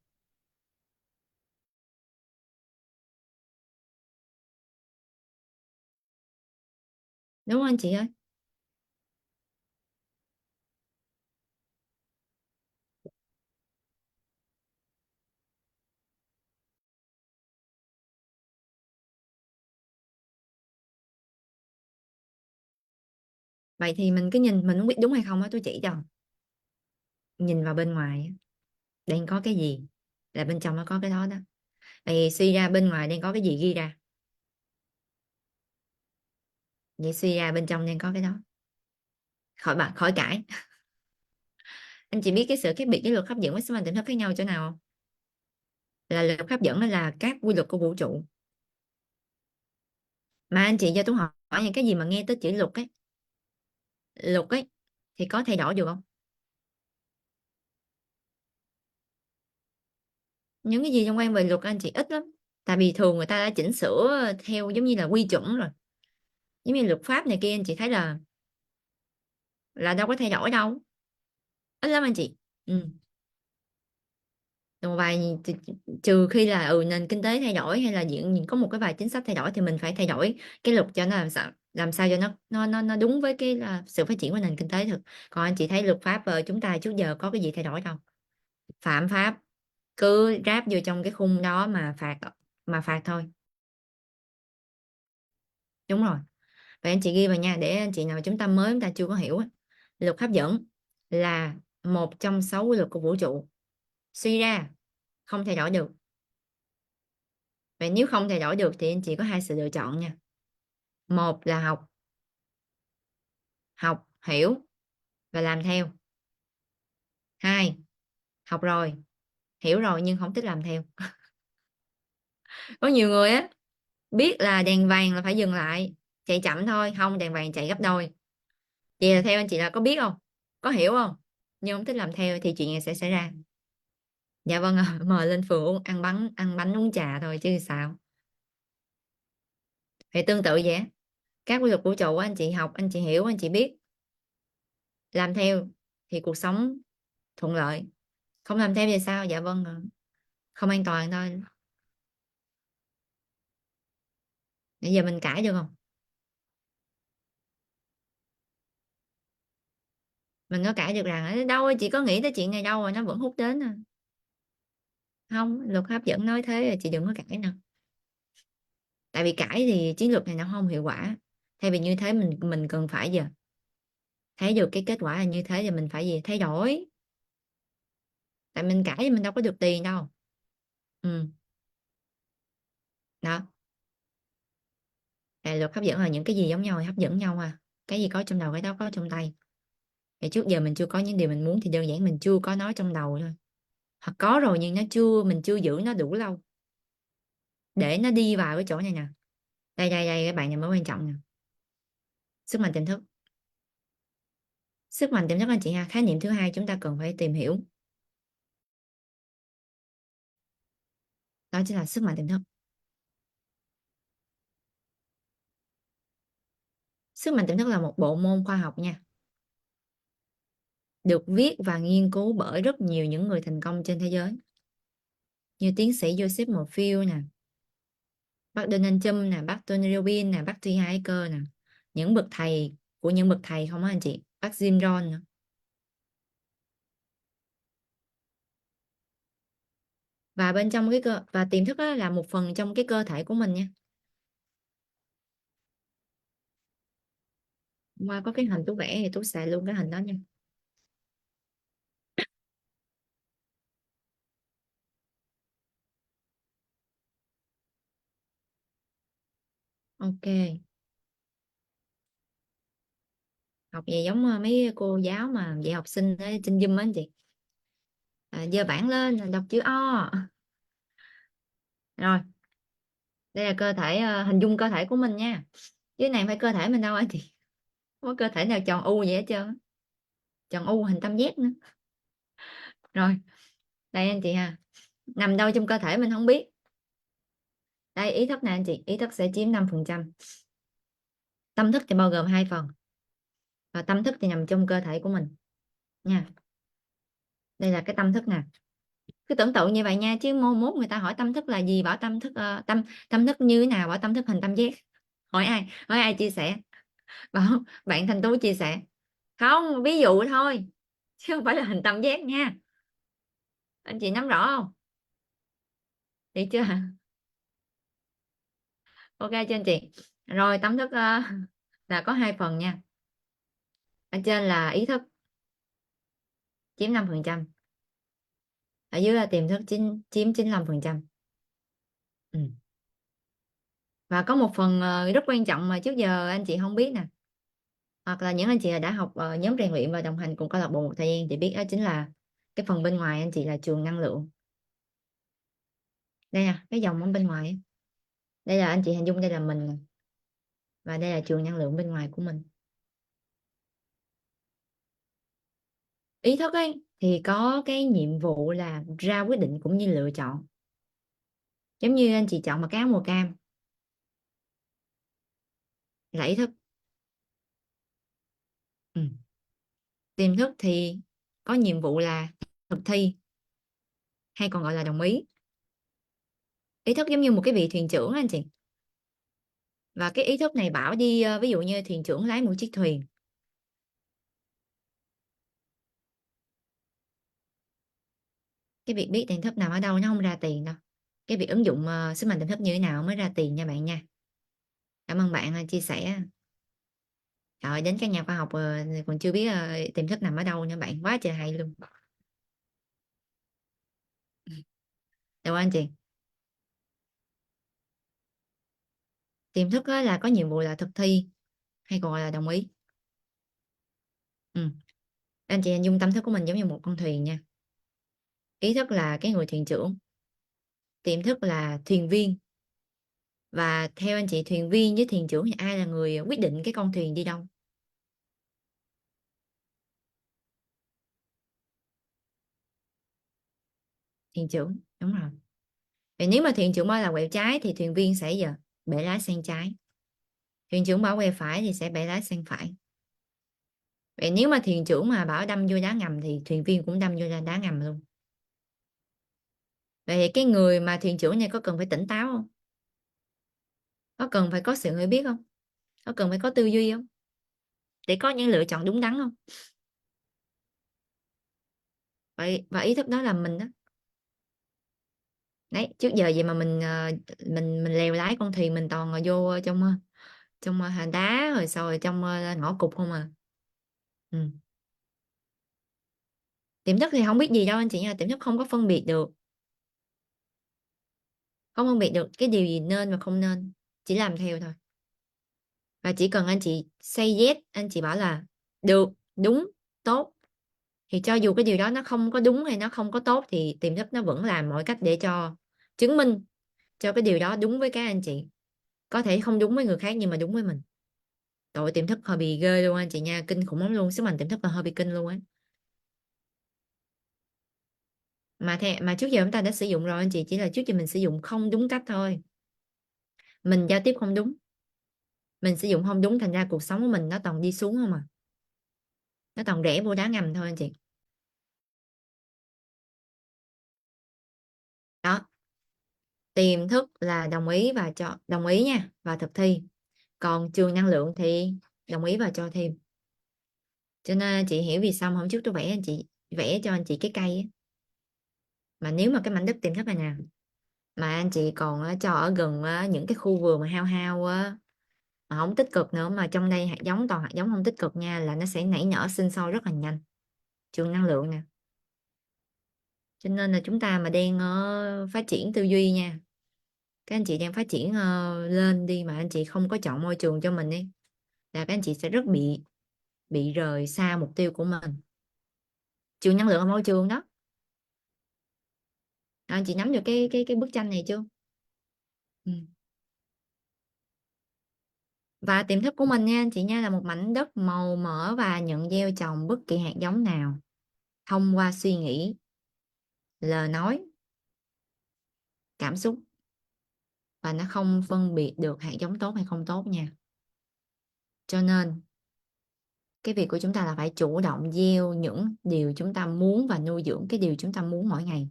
Đúng không anh chị ơi? Vậy thì mình cứ nhìn, mình không biết đúng hay không á, tôi chỉ cho. Nhìn vào bên ngoài á, đang có cái gì là bên trong nó có cái đó đó. Vậy thì suy ra bên ngoài đang có cái gì ghi ra, vậy suy ra bên trong đang có cái đó. Khỏi cãi. Anh chị biết cái sự khác biệt cái luật hấp dẫn với sức mạnh tỉnh thức khác nhau chỗ nào không? Là luật hấp dẫn đó là các quy luật của vũ trụ, mà anh chị cho Tuấn hỏi những cái gì mà nghe tới chữ luật ấy thì có thay đổi được không? Những cái gì liên quan về luật anh chị ít lắm, tại vì thường người ta đã chỉnh sửa theo giống như là quy chuẩn rồi, giống như luật pháp này kia anh chị thấy là đâu có thay đổi đâu, ít lắm anh chị. Ừ. Một vài trừ khi là nền kinh tế thay đổi hay là diện có một cái vài chính sách thay đổi thì mình phải thay đổi cái luật cho nó làm sao cho nó đúng với cái là sự phát triển của nền kinh tế được. Còn anh chị thấy luật pháp chúng ta trước giờ có cái gì thay đổi đâu, phạm pháp cứ ráp vô trong cái khung đó mà phạt thôi. Đúng rồi. Vậy anh chị ghi vào nha, để anh chị nào chúng ta mới chúng ta chưa có hiểu á. Luật hấp dẫn là một trong 6 quy luật của vũ trụ, suy ra không thay đổi được. Vậy nếu không thay đổi được thì anh chị có hai sự lựa chọn nha. Một là học hiểu và làm theo. Hai, học rồi hiểu rồi nhưng không thích làm theo. Có nhiều người á biết là đèn vàng là phải dừng lại, chạy chậm thôi, không đèn vàng chạy gấp đôi. Vậy là theo anh chị là có biết không, có hiểu không, nhưng không thích làm theo thì chuyện này sẽ xảy ra. Dạ vâng ạ. Mời lên phường ăn bánh uống trà thôi chứ sao. Thì tương tự vậy á. Các quy luật vũ trụ anh chị học, anh chị hiểu, anh chị biết, làm theo thì cuộc sống thuận lợi. Không làm theo thì sao? Dạ vâng ạ. Không an toàn thôi. Bây giờ mình cãi được không? Mình có cãi được rằng đâu chị có nghĩ tới chuyện này đâu rồi nó vẫn hút đến à. Không, luật hấp dẫn nói thế là chị đừng có cãi nào. Tại vì cãi thì chiến lược này nó không hiệu quả. Thay vì như thế mình cần phải giờ thấy được cái kết quả là như thế thì mình phải gì thay đổi. Tại mình cãi thì mình đâu có được tiền đâu. Ừ. Đó. Tại luật hấp dẫn là những cái gì giống nhau thì hấp dẫn nhau à. Cái gì có trong đầu cái đó có trong tay. Thì trước giờ mình chưa có những điều mình muốn thì đơn giản mình chưa có nó trong đầu thôi. Hoặc có rồi nhưng mình chưa giữ nó đủ lâu để nó đi vào cái chỗ này nè. Đây các bạn này mới quan trọng nè. Sức mạnh tiềm thức. Sức mạnh tiềm thức anh chị ha, khái niệm thứ hai chúng ta cần phải tìm hiểu, đó chính là sức mạnh tiềm thức. Sức mạnh tiềm thức là một bộ môn khoa học nha, được viết và nghiên cứu bởi rất nhiều những người thành công trên thế giới, như tiến sĩ Joseph Morfield nè, bác Donald Trump nè, bác Tony Robbins nè, bác T. Harv nè, những bậc thầy của những bậc thầy không á anh chị, bác Jim Rohn nữa. Và bên trong cái cơ và tiềm thức đó là một phần trong cái cơ thể của mình nha. Qua có cái hình Tú vẽ thì Tú xài luôn cái hình đó nha. Ok. Học về giống mấy cô giáo mà dạy học sinh ở trên Zoom á anh chị. Giơ bảng lên là đọc chữ O. Rồi, đây là cơ thể, hình dung cơ thể của mình nha. Dưới này phải cơ thể mình đâu anh chị. Không có cơ thể nào tròn u vậy hết trơn á. Tròn u hình tam giác nữa. Rồi, đây anh chị ha. Nằm đâu trong cơ thể mình không biết. Đây ý thức nè anh chị, ý thức sẽ chiếm 5%. Tâm thức thì bao gồm hai phần. Và tâm thức thì nằm trong cơ thể của mình nha. Đây là cái tâm thức nè. Cứ tưởng tượng như vậy nha, chứ mốt người ta hỏi tâm thức là gì bảo tâm thức tâm thức như thế nào bảo tâm thức hình tam giác. Hỏi ai chia sẻ, bảo bạn Thanh Tú chia sẻ. Không, ví dụ thôi chứ không phải là hình tam giác nha. Anh chị nắm rõ không? Được chưa? Ok chưa anh chị? Rồi tâm thức là có hai phần nha. Ở trên là ý thức chiếm 5%, ở dưới là tiềm thức chiếm 95%. Ừ. Và có một phần rất quan trọng mà trước giờ anh chị không biết nè, hoặc là những anh chị đã học nhóm rèn luyện và đồng hành cùng câu lạc bộ một thời gian thì biết, đó chính là cái phần bên ngoài anh chị là trường năng lượng. Đây nè, cái dòng ở bên ngoài ấy. Đây là anh chị hình dung đây là mình nè. Và đây là trường năng lượng bên ngoài của mình. Ý thức ấy thì có cái nhiệm vụ là ra quyết định cũng như lựa chọn, giống như anh chị chọn mặc áo màu cam là ý thức. Ừ. Tiềm thức thì có nhiệm vụ là thực thi, hay còn gọi là đồng ý. Ý thức giống như một cái vị thuyền trưởng á anh chị, và cái ý thức này bảo đi, ví dụ như thuyền trưởng lái một chiếc thuyền. Cái việc biết tiềm thức nằm ở đâu nó không ra tiền đâu, cái việc ứng dụng sức mạnh tiềm thức như thế nào mới ra tiền nha bạn nha. Cảm ơn bạn chia sẻ. Rồi đến các nhà khoa học còn chưa biết tiềm thức nằm ở đâu nữa bạn, quá trời hay luôn. Được không anh chị? Tiềm thức á, là có nhiệm vụ là thực thi, hay còn gọi là đồng ý. Ừ. Anh chị hình dung tâm thức của mình giống như một con thuyền nha. Ý thức là cái người thuyền trưởng, tiềm thức là thuyền viên. Và theo anh chị, thuyền viên với thuyền trưởng thì ai là người quyết định cái con thuyền đi đâu? Thuyền trưởng, đúng rồi. Vậy nếu mà thuyền trưởng bảo là quẹo trái thì thuyền viên sẽ giờ bẻ lái sang trái. Thuyền trưởng bảo quẹo phải thì sẽ bẻ lái sang phải. Vậy nếu mà thuyền trưởng mà bảo đâm vô đá ngầm thì thuyền viên cũng đâm vô ra đá ngầm luôn. Vậy thì cái người mà thuyền trưởng này có cần phải tỉnh táo không? Có cần phải có sự hiểu biết không? Có cần phải có tư duy không? Để có những lựa chọn đúng đắn không? Vậy và ý thức đó là mình đó. Đấy, trước giờ vậy mà mình lèo lái con thuyền mình toàn là vô trong hòn đá rồi sau rồi trong ngõ cụt không à. Ừ. Tiềm thức thì không biết gì đâu anh chị nha, tiềm thức không có phân biệt được, không phân biệt được cái điều gì nên và không nên, chỉ làm theo thôi. Và chỉ cần anh chị say yes, anh chị bảo là được, đúng, tốt, thì cho dù cái điều đó nó không có đúng hay nó không có tốt thì tiềm thức nó vẫn làm mọi cách để cho chứng minh cho cái điều đó đúng với các anh chị. Có thể không đúng với người khác nhưng mà đúng với mình. Tội tiềm thức hơi bị ghê luôn anh chị nha, kinh khủng lắm luôn, sức mạnh tiềm thức là hơi bị kinh luôn á. Mà trước giờ chúng ta đã sử dụng rồi anh chị, chỉ là trước giờ mình sử dụng không đúng cách thôi. Mình giao tiếp không đúng, mình sử dụng không đúng, thành ra cuộc sống của mình nó toàn đi xuống không à, nó toàn rẽ vô đá ngầm thôi anh chị. Đó, tiềm thức là đồng ý và cho đồng ý nha và thực thi, còn trường năng lượng thì đồng ý và cho thêm. Cho nên chị hiểu vì sao mà hôm trước tôi vẽ anh chị, vẽ cho anh chị cái cây á. Mà nếu mà cái mảnh đất tiềm thức này nè mà anh chị còn cho ở gần những cái khu vườn mà hao hao á, mà không tích cực nữa, mà trong đây hạt giống toàn hạt giống không tích cực nha, là nó sẽ nảy nở sinh sôi rất là nhanh. Trường năng lượng nè. Cho nên là chúng ta mà đang phát triển tư duy nha, các anh chị đang phát triển lên đi mà anh chị không có chọn môi trường cho mình đi, là các anh chị sẽ rất bị rời xa mục tiêu của mình. Trường năng lượng ở môi trường đó. Anh chị nắm được cái bức tranh này chưa? Ừ. Và tiềm thức của mình nha anh chị nha, là một mảnh đất màu mỡ và nhận gieo trồng bất kỳ hạt giống nào thông qua suy nghĩ, lời nói, cảm xúc, và nó không phân biệt được hạt giống tốt hay không tốt nha. Cho nên cái việc của chúng ta là phải chủ động gieo những điều chúng ta muốn và nuôi dưỡng cái điều chúng ta muốn mỗi ngày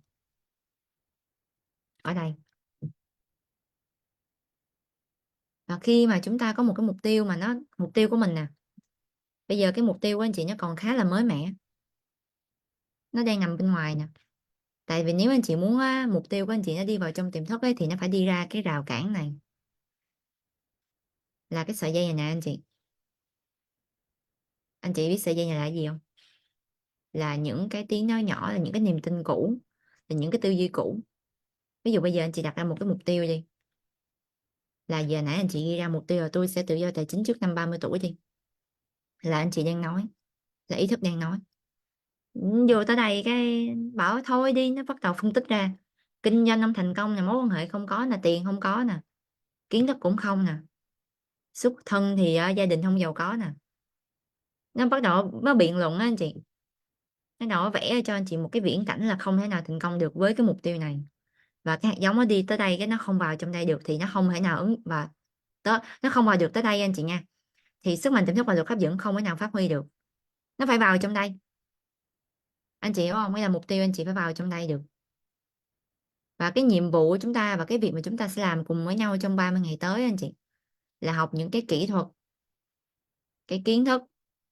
ở đây. Và khi mà chúng ta có một cái mục tiêu mà nó mục tiêu của mình nè, bây giờ cái mục tiêu của anh chị nó còn khá là mới mẻ, nó đang nằm bên ngoài nè. Tại vì nếu anh chị muốn mục tiêu của anh chị nó đi vào trong tiềm thức ấy, thì nó phải đi ra cái rào cản này, là cái sợi dây này nè anh chị. Anh chị biết sợi dây này là gì không? Là những cái tiếng nói nhỏ, là những cái niềm tin cũ, là những cái tư duy cũ. Ví dụ bây giờ anh chị đặt ra một cái mục tiêu đi, là giờ nãy anh chị ghi ra mục tiêu là tôi sẽ tự do tài chính trước năm 30 tuổi đi, là anh chị đang nói, là ý thức đang nói. Vô tới đây cái bảo thôi đi, nó bắt đầu phân tích ra kinh doanh không thành công nè, mối quan hệ không có nè, tiền không có nè, kiến thức cũng không nè, xuất thân thì gia đình không giàu có nè. Nó bắt đầu nó biện luận á anh chị. nó vẽ cho anh chị một cái viễn cảnh là không thể nào thành công được với cái mục tiêu này, và cái hạt giống nó đi tới đây cái nó không vào trong đây được thì nó không thể nào ứng, và đó nó không vào được tới đây anh chị nha, thì sức mạnh tiềm thức và lực hấp dẫn không thể nào phát huy được, nó phải vào trong đây, anh chị hiểu không, nghĩa là mục tiêu anh chị phải vào trong đây được. Và cái nhiệm vụ của chúng ta và cái việc mà chúng ta sẽ làm cùng với nhau trong 30 ngày tới anh chị là học những cái kỹ thuật, cái kiến thức,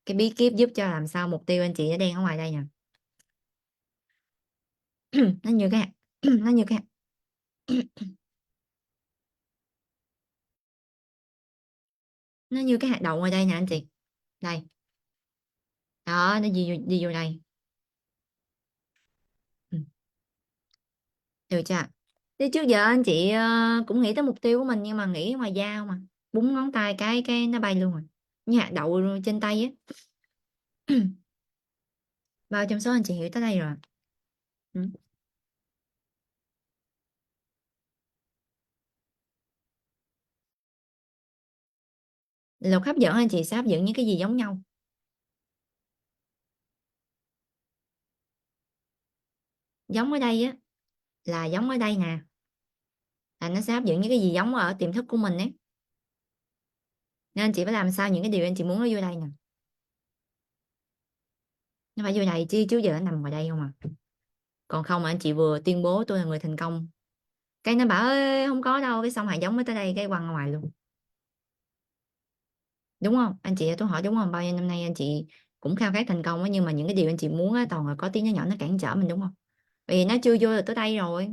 cái bí kíp giúp cho làm sao mục tiêu anh chị nó đen ở ngoài đây nè. Nó như cái hạt nó như cái hạt nó như cái hạt đậu ngoài đây nè anh chị, đây đó, nó đi vô đây. Ừ, được chưa? Thế trước giờ anh chị cũng nghĩ tới mục tiêu của mình nhưng mà nghĩ ngoài da không à, búng ngón tay cái nó bay luôn rồi, như hạt đậu trên tay á. Bao trong số anh chị hiểu tới đây rồi. Ừ. Luật hấp dẫn anh chị sẽ hấp dẫn những cái gì giống nhau, giống ở đây á, là giống ở đây nè, là nó sẽ hấp dẫn những cái gì giống ở tiềm thức của mình ấy, nên anh chị phải làm sao những cái điều anh chị muốn nó vô đây nè, nó phải vô đây chứ trước giờ nó nằm ngoài đây không à, còn không mà anh chị vừa tuyên bố tôi là người thành công cái nó bảo ơi, không có đâu, cái xong hạt giống mới tới đây cái quăng ra ngoài luôn, đúng không anh chị, tôi hỏi đúng không, bao nhiêu năm nay anh chị cũng khao khát thành công á, nhưng mà những cái điều anh chị muốn á toàn là có tiếng nhỏ nó cản trở mình đúng không, vì nó chưa vô được tới đây rồi,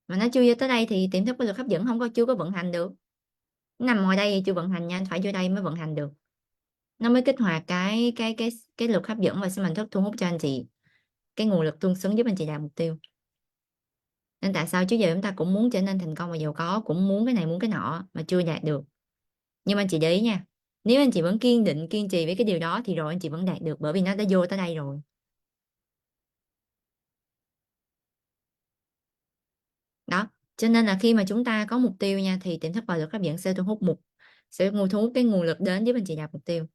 mà nó chưa vô tới đây thì tiềm thức với lực hấp dẫn không có, chưa có vận hành được, nó nằm ngoài đây thì chưa vận hành nha, anh phải vô đây mới vận hành được, nó mới kích hoạt cái lực hấp dẫn và sinh mệnh thức thu hút cho anh chị cái nguồn lực tương xứng giúp anh chị đạt mục tiêu. Nên tại sao trước giờ chúng ta cũng muốn trở nên thành công và giàu có, cũng muốn cái này muốn cái nọ mà chưa đạt được, nhưng mà anh chị để ý nha, nếu anh chị vẫn kiên định kiên trì với cái điều đó thì rồi anh chị vẫn đạt được, bởi vì nó đã vô tới đây rồi. Đó, cho nên là khi mà chúng ta có mục tiêu nha thì tiềm thức và lực hấp dẫn sẽ thu hút thu hút cái nguồn lực đến giúp anh chị đạt mục tiêu.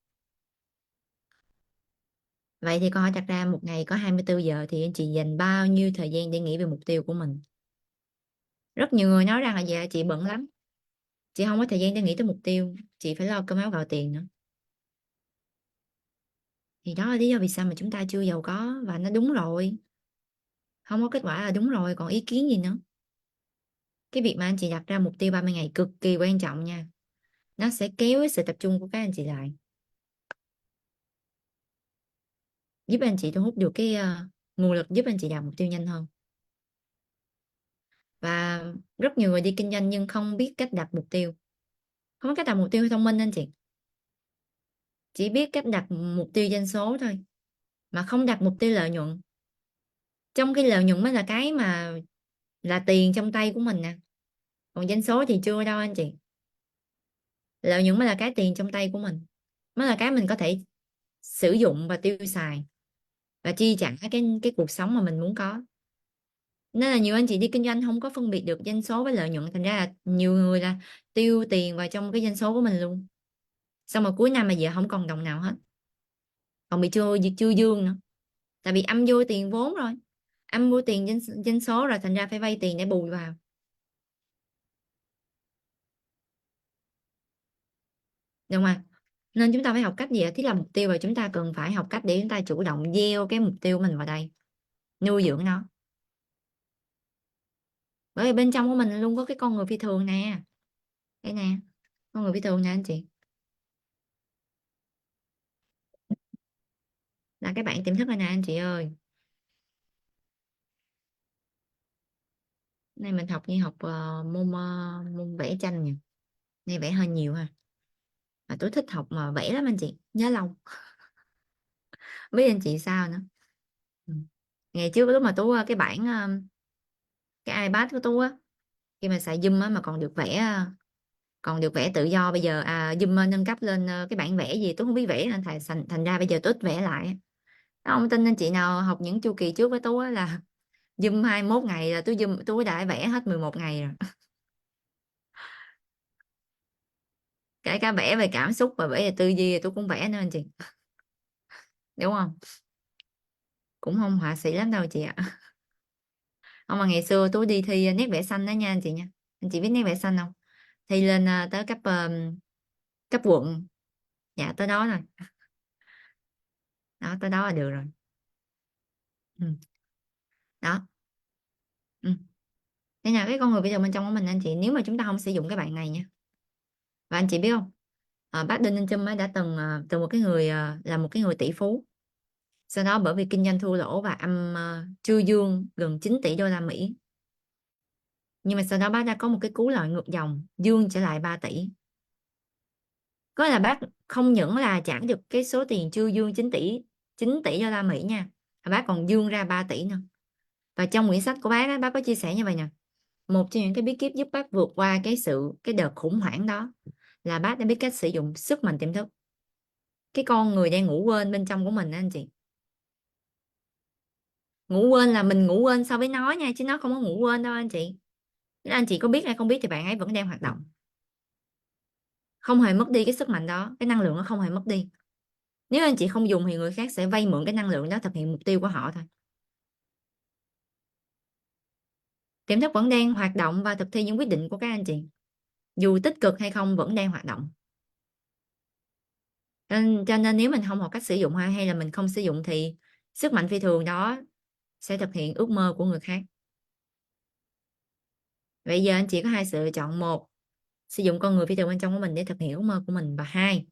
Vậy thì câu hỏi đặt ra, một ngày có 24 giờ thì anh chị dành bao nhiêu thời gian để nghĩ về mục tiêu của mình? Rất nhiều người nói rằng là dạ chị bận lắm, chị không có thời gian để nghĩ tới mục tiêu, chị phải lo cơm áo gạo tiền nữa. Thì đó là lý do vì sao mà chúng ta chưa giàu có, và nó đúng rồi, không có kết quả là đúng rồi, còn ý kiến gì nữa. Cái việc mà anh chị đặt ra mục tiêu 30 ngày cực kỳ quan trọng nha, nó sẽ kéo cái sự tập trung của các anh chị lại, giúp anh chị thu hút được cái nguồn lực giúp anh chị đạt mục tiêu nhanh hơn. Và rất nhiều người đi kinh doanh nhưng không biết cách đặt mục tiêu, không có cách đặt mục tiêu thông minh anh chị, chỉ biết cách đặt mục tiêu doanh số thôi mà không đặt mục tiêu lợi nhuận, trong cái lợi nhuận mới là cái mà là tiền trong tay của mình nè, còn doanh số thì chưa đâu anh chị, lợi nhuận mới là cái tiền trong tay của mình, mới là cái mình có thể sử dụng và tiêu xài và chi trả cái cuộc sống mà mình muốn có. Nên là nhiều anh chị đi kinh doanh không có phân biệt được doanh số với lợi nhuận, thành ra là nhiều người là tiêu tiền vào trong cái doanh số của mình luôn, xong rồi cuối năm mà giờ không còn đồng nào hết, còn bị chưa dương nữa, tại vì âm vô tiền vốn rồi, âm vô tiền doanh số rồi, thành ra phải vay tiền để bù vào. Đúng không? Nên chúng ta phải học cách gì ạ? Thiết lập mục tiêu, và chúng ta cần phải học cách để chúng ta chủ động gieo cái mục tiêu của mình vào đây, nuôi dưỡng nó, bởi vì bên trong của mình luôn có cái con người phi thường nè, đây nè, con người phi thường nè anh chị, là cái bạn tiềm thức này nè anh chị ơi. Nay mình học như học môn vẽ tranh nhỉ, nay vẽ hơi nhiều ha, mà tôi thích học mà vẽ lắm anh chị, nhớ lâu, biết anh chị sao nữa. Ừ. Ngày trước lúc mà tú cái bản cái iPad của tú á, khi mà xài Zoom á mà còn được vẽ còn được vẽ tự do, bây giờ Zoom nâng cấp lên cái bản vẽ gì tôi không biết vẽ, nên thành ra bây giờ tôi ít vẽ lại. Đó, không tin anh chị nào học những chu kỳ trước với tú á là Zoom 21 ngày là tôi đã vẽ hết 11 ngày rồi. Kể cả vẽ về cảm xúc và vẽ về tư duy tôi cũng vẽ nữa anh chị. đúng không? Cũng không họa sĩ lắm đâu chị ạ. Không, mà ngày xưa tôi đi thi nét vẽ xanh đó nha anh chị nha. Anh chị biết nét vẽ xanh không? Thi lên tới cấp quận. Dạ tới đó rồi. Đó, tới đó là được rồi. Ừ. Đó. Ừ. Đây là cái con người bây giờ bên trong của mình anh chị, nếu mà chúng ta không sử dụng cái bạn này nha. Và anh chị biết không, bác Đinh Ninh Trâm ấy đã từng từ một cái người là một cái người tỷ phú, sau đó bởi vì kinh doanh thua lỗ và trư dương gần 9 tỷ đô la Mỹ, nhưng mà sau đó bác đã có một cái cú lợi ngược dòng dương trở lại 3 tỷ. Có là bác không những là trả được cái số tiền trư dương 9 tỷ đô la Mỹ nha, mà bác còn dương ra 3 tỷ nữa. Và trong quyển sách của bác á, bác có chia sẻ như vậy nè: một trong những cái bí kíp giúp bác vượt qua cái đợt khủng hoảng đó là bác đã biết cách sử dụng sức mạnh tiềm thức, cái con người đang ngủ quên bên trong của mình đó anh chị. Ngủ quên là mình ngủ quên so với nó nha, chứ nó không có ngủ quên đâu anh chị. Nếu anh chị có biết hay không biết thì bạn ấy vẫn đang hoạt động, không hề mất đi cái sức mạnh đó, cái năng lượng nó không hề mất đi. Nếu anh chị không dùng thì người khác sẽ vay mượn cái năng lượng đó thực hiện mục tiêu của họ thôi. Tiềm thức vẫn đang hoạt động và thực thi những quyết định của các anh chị, dù tích cực hay không vẫn đang hoạt động. Cho nên nếu mình không học cách sử dụng hay là mình không sử dụng thì sức mạnh phi thường đó sẽ thực hiện ước mơ của người khác. Vậy giờ anh chị có hai sự lựa chọn: một, sử dụng con người phi thường bên trong của mình để thực hiện ước mơ của mình, và hai,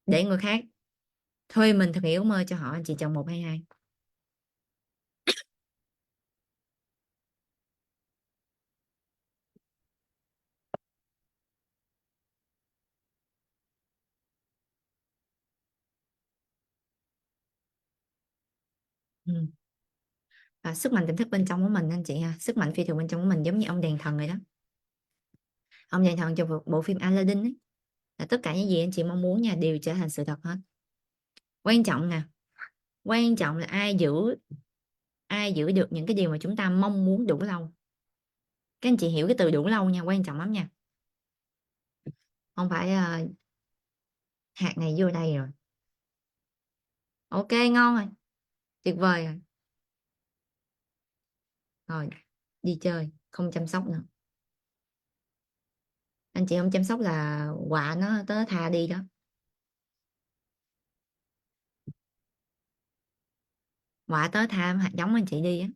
để người khác thuê mình thực hiện ước mơ cho họ. Anh chị chọn một hay hai? Ừ. Và sức mạnh tiềm thức bên trong của mình anh chị ha, sức mạnh phi thường bên trong của mình giống như ông đèn thần vậy đó. Ông đèn thần trong bộ phim Aladdin ấy, là tất cả những gì anh chị mong muốn nha đều trở thành sự thật hết. Quan trọng nè, quan trọng là ai giữ được những cái điều mà chúng ta mong muốn đủ lâu. Các anh chị hiểu cái từ đủ lâu nha, quan trọng lắm nha. Không phải hạt này vô đây rồi, ok, ngon rồi, tuyệt vời rồi. Rồi đi chơi không chăm sóc nữa. Anh chị không chăm sóc là quạ nó tới tha đi đó. Quạ tới tha hạt giống anh chị đi á.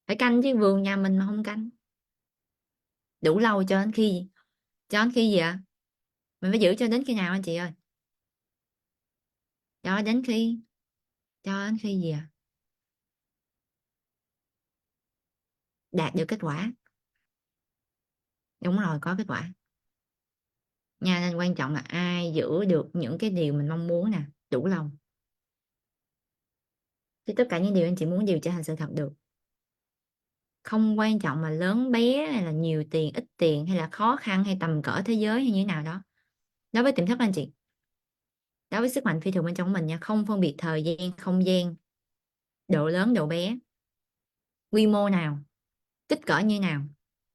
Phải canh chứ, vườn nhà mình mà không canh đủ lâu cho đến khi, gì ạ? Mình phải giữ cho đến khi nào anh chị ơi? cho đến khi cho đến khi gì ạ? Đạt được kết quả. Đúng rồi, có kết quả nha. Nên quan trọng là ai giữ được những cái điều mình mong muốn nè đủ lâu, thì tất cả những điều anh chị muốn đều trở thành sự thật được. Không quan trọng là lớn bé hay là nhiều tiền ít tiền hay là khó khăn hay tầm cỡ thế giới hay như thế nào đó. Đối với tiềm thức anh chị, đối với sức mạnh phi thường bên trong của mình nha, không phân biệt thời gian không gian, độ lớn độ bé, quy mô nào, kích cỡ như nào,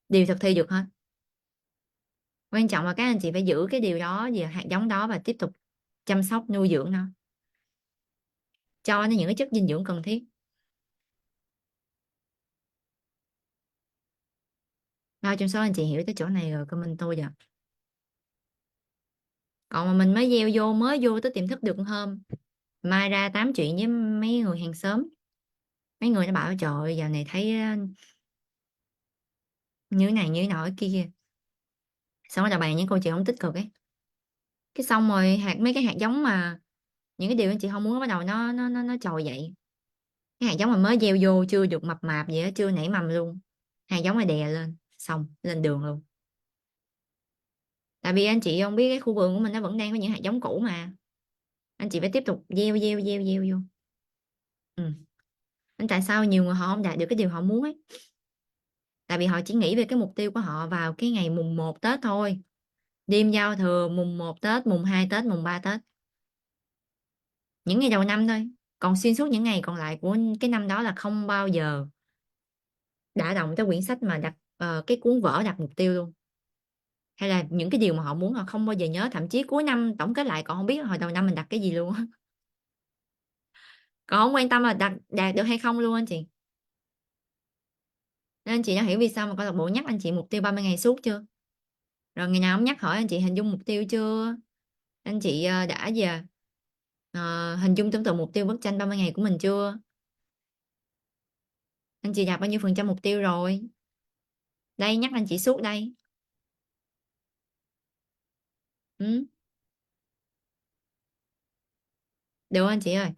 đều thực thi được hết. Quan trọng là các anh chị phải giữ cái điều đó về hạt giống đó và tiếp tục chăm sóc nuôi dưỡng nó, cho nó những cái chất dinh dưỡng cần thiết. Bao trong số anh chị hiểu tới chỗ này rồi comment tôi giờ. Còn mà mình mới vô tới tiềm thức được hôm, mai ra tám chuyện với mấy người hàng xóm, mấy người nó bảo trời ơi, giờ này thấy như thế này như thế nọ cái kia, xong rồi là bàn những câu chuyện không tích cực ấy, cái xong rồi mấy cái hạt giống mà những cái điều anh chị không muốn bắt đầu nó trồi dậy. Cái hạt giống mà mới gieo vô chưa được mập mạp gì đó, chưa nảy mầm luôn, hạt giống này đè lên xong lên đường luôn. Tại vì anh chị không biết cái khu vườn của mình nó vẫn đang có những hạt giống cũ mà, anh chị phải tiếp tục gieo vô. Ừ. Nên tại sao nhiều người họ không đạt được cái điều họ muốn ấy? Tại vì họ chỉ nghĩ về cái mục tiêu của họ vào cái ngày mùng 1 Tết thôi, đêm giao thừa, mùng 1 Tết, mùng 2 Tết, mùng 3 Tết, những ngày đầu năm thôi. Còn xuyên suốt những ngày còn lại của cái năm đó là không bao giờ đã động tới quyển sách mà đặt cái cuốn vở đặt mục tiêu luôn, hay là những cái điều mà họ muốn họ không bao giờ nhớ, thậm chí cuối năm tổng kết lại còn không biết hồi đầu năm mình đặt cái gì luôn. Còn không quan tâm là đạt được hay không luôn anh chị. Nên anh chị đã hiểu vì sao mà câu lạc bộ nhắc anh chị mục tiêu 30 ngày suốt chưa? Rồi ngày nào ông nhắc hỏi anh chị hình dung mục tiêu chưa? Anh chị đã về hình dung tưởng tượng mục tiêu bức tranh 30 ngày của mình chưa? Anh chị đạt bao nhiêu phần trăm mục tiêu rồi? Đây nhắc anh chị suốt đây. Ừ, được anh chị ơi.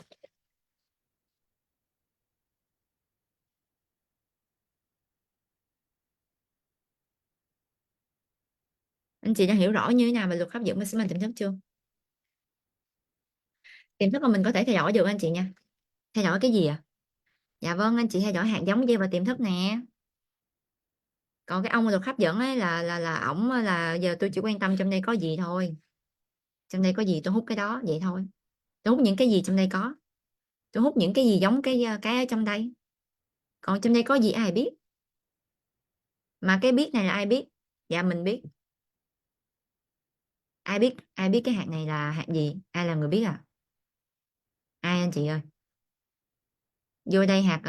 Anh chị đã hiểu rõ như thế nào về luật hấp dẫn và sức mạnh tiềm thức chưa? Tiềm thức mà mình có thể thay đổi được anh chị nha. Thay đổi cái gì à? Dạ vâng, anh chị thay đổi hạt giống gieo vào tiềm thức nè. Còn cái ông luật hấp dẫn ấy là ổng là giờ tôi chỉ quan tâm trong đây có gì thôi. Trong đây có gì tôi hút cái đó vậy thôi. Tôi hút những cái gì trong đây có. Tôi hút những cái gì giống cái ở trong đây. Còn trong đây có gì ai biết? Mà cái biết này là ai biết? Dạ mình biết. Ai biết cái hạt này là hạt gì? Ai là người biết à? Ai anh chị ơi? Vô đây hạt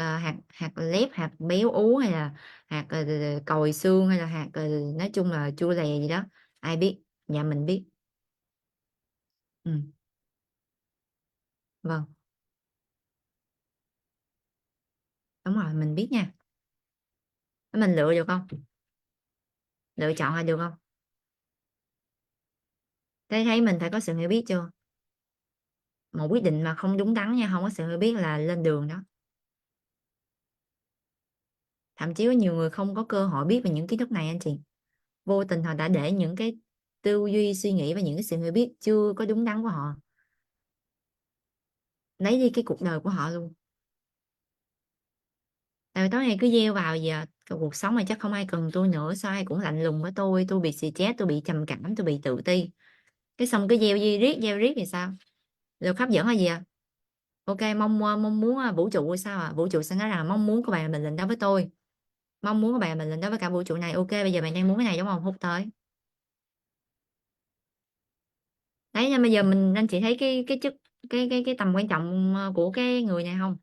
hạt lép, hạt béo ú, hay là hạt còi xương, hay là hạt nói chung là chua lè gì đó, ai biết? Dạ mình biết. Ừ, vâng, đúng rồi mình biết nha. Mình lựa được không? Lựa chọn là được không? Thế thấy mình phải có sự hiểu biết chưa? Một quyết định mà không đúng đắn nha, không có sự hiểu biết là lên đường đó. Thậm chí có nhiều người không có cơ hội biết về những kiến thức này anh chị. Vô tình họ đã để những cái tư duy suy nghĩ và những cái sự hiểu biết chưa có đúng đắn của họ lấy đi cái cuộc đời của họ luôn. Tại vì tối ngày cứ gieo vào giờ cuộc sống này chắc không ai cần tôi nữa, sao ai cũng lạnh lùng với tôi bị stress, tôi bị trầm cảm, tôi bị tự ti. Cái xong cứ gieo riết thì sao? Được hấp dẫn là gì à? Ok, mong muốn vũ trụ sao à? Vũ trụ sẽ nói rằng mong muốn của bạn là mình lên đó với tôi, mong muốn của bạn là mình lên đó với cả vũ trụ này. Ok, bây giờ bạn đang muốn cái này đúng không? Hút tới. Đấy, nhưng bây giờ mình anh chị thấy cái chức cái tầm quan trọng của cái người này không?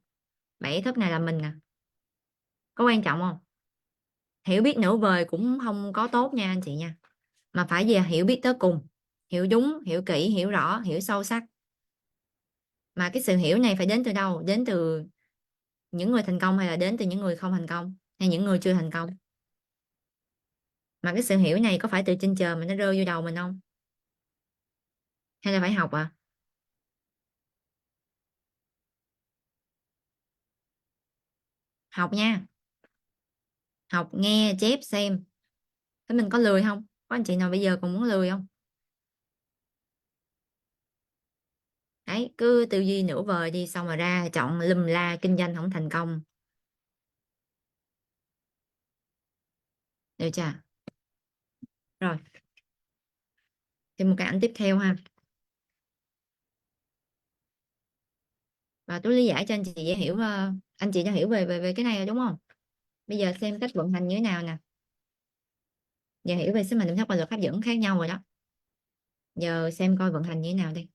Bảy ý thức này là mình nè, có quan trọng không? Hiểu biết nửa vời cũng không có tốt nha anh chị nha, mà phải gì à? Hiểu biết tới cùng, hiểu đúng, hiểu kỹ, hiểu rõ, hiểu sâu sắc. Mà cái sự hiểu này phải đến từ đâu? Đến từ những người thành công hay là đến từ những người không thành công hay những người chưa thành công? Mà cái sự hiểu này có phải từ trên trời mà nó rơi vô đầu mình không? Hay là phải học à? Học nha. Học nghe chép xem. Thế mình có lười không? Có anh chị nào bây giờ còn muốn lười không? Đấy, cứ tư duy nửa vời đi xong rồi ra chọn lùm la kinh doanh không thành công. Được chưa? Rồi, thêm một cái ảnh tiếp theo ha. Và tôi lý giải cho anh chị dễ hiểu, anh chị đã hiểu về cái này rồi đúng không? Bây giờ xem cách vận hành như thế nào nè. Giờ hiểu về sức mạnh tiềm thức và lực hấp dẫn khác nhau rồi đó. Giờ xem coi vận hành như thế nào đi.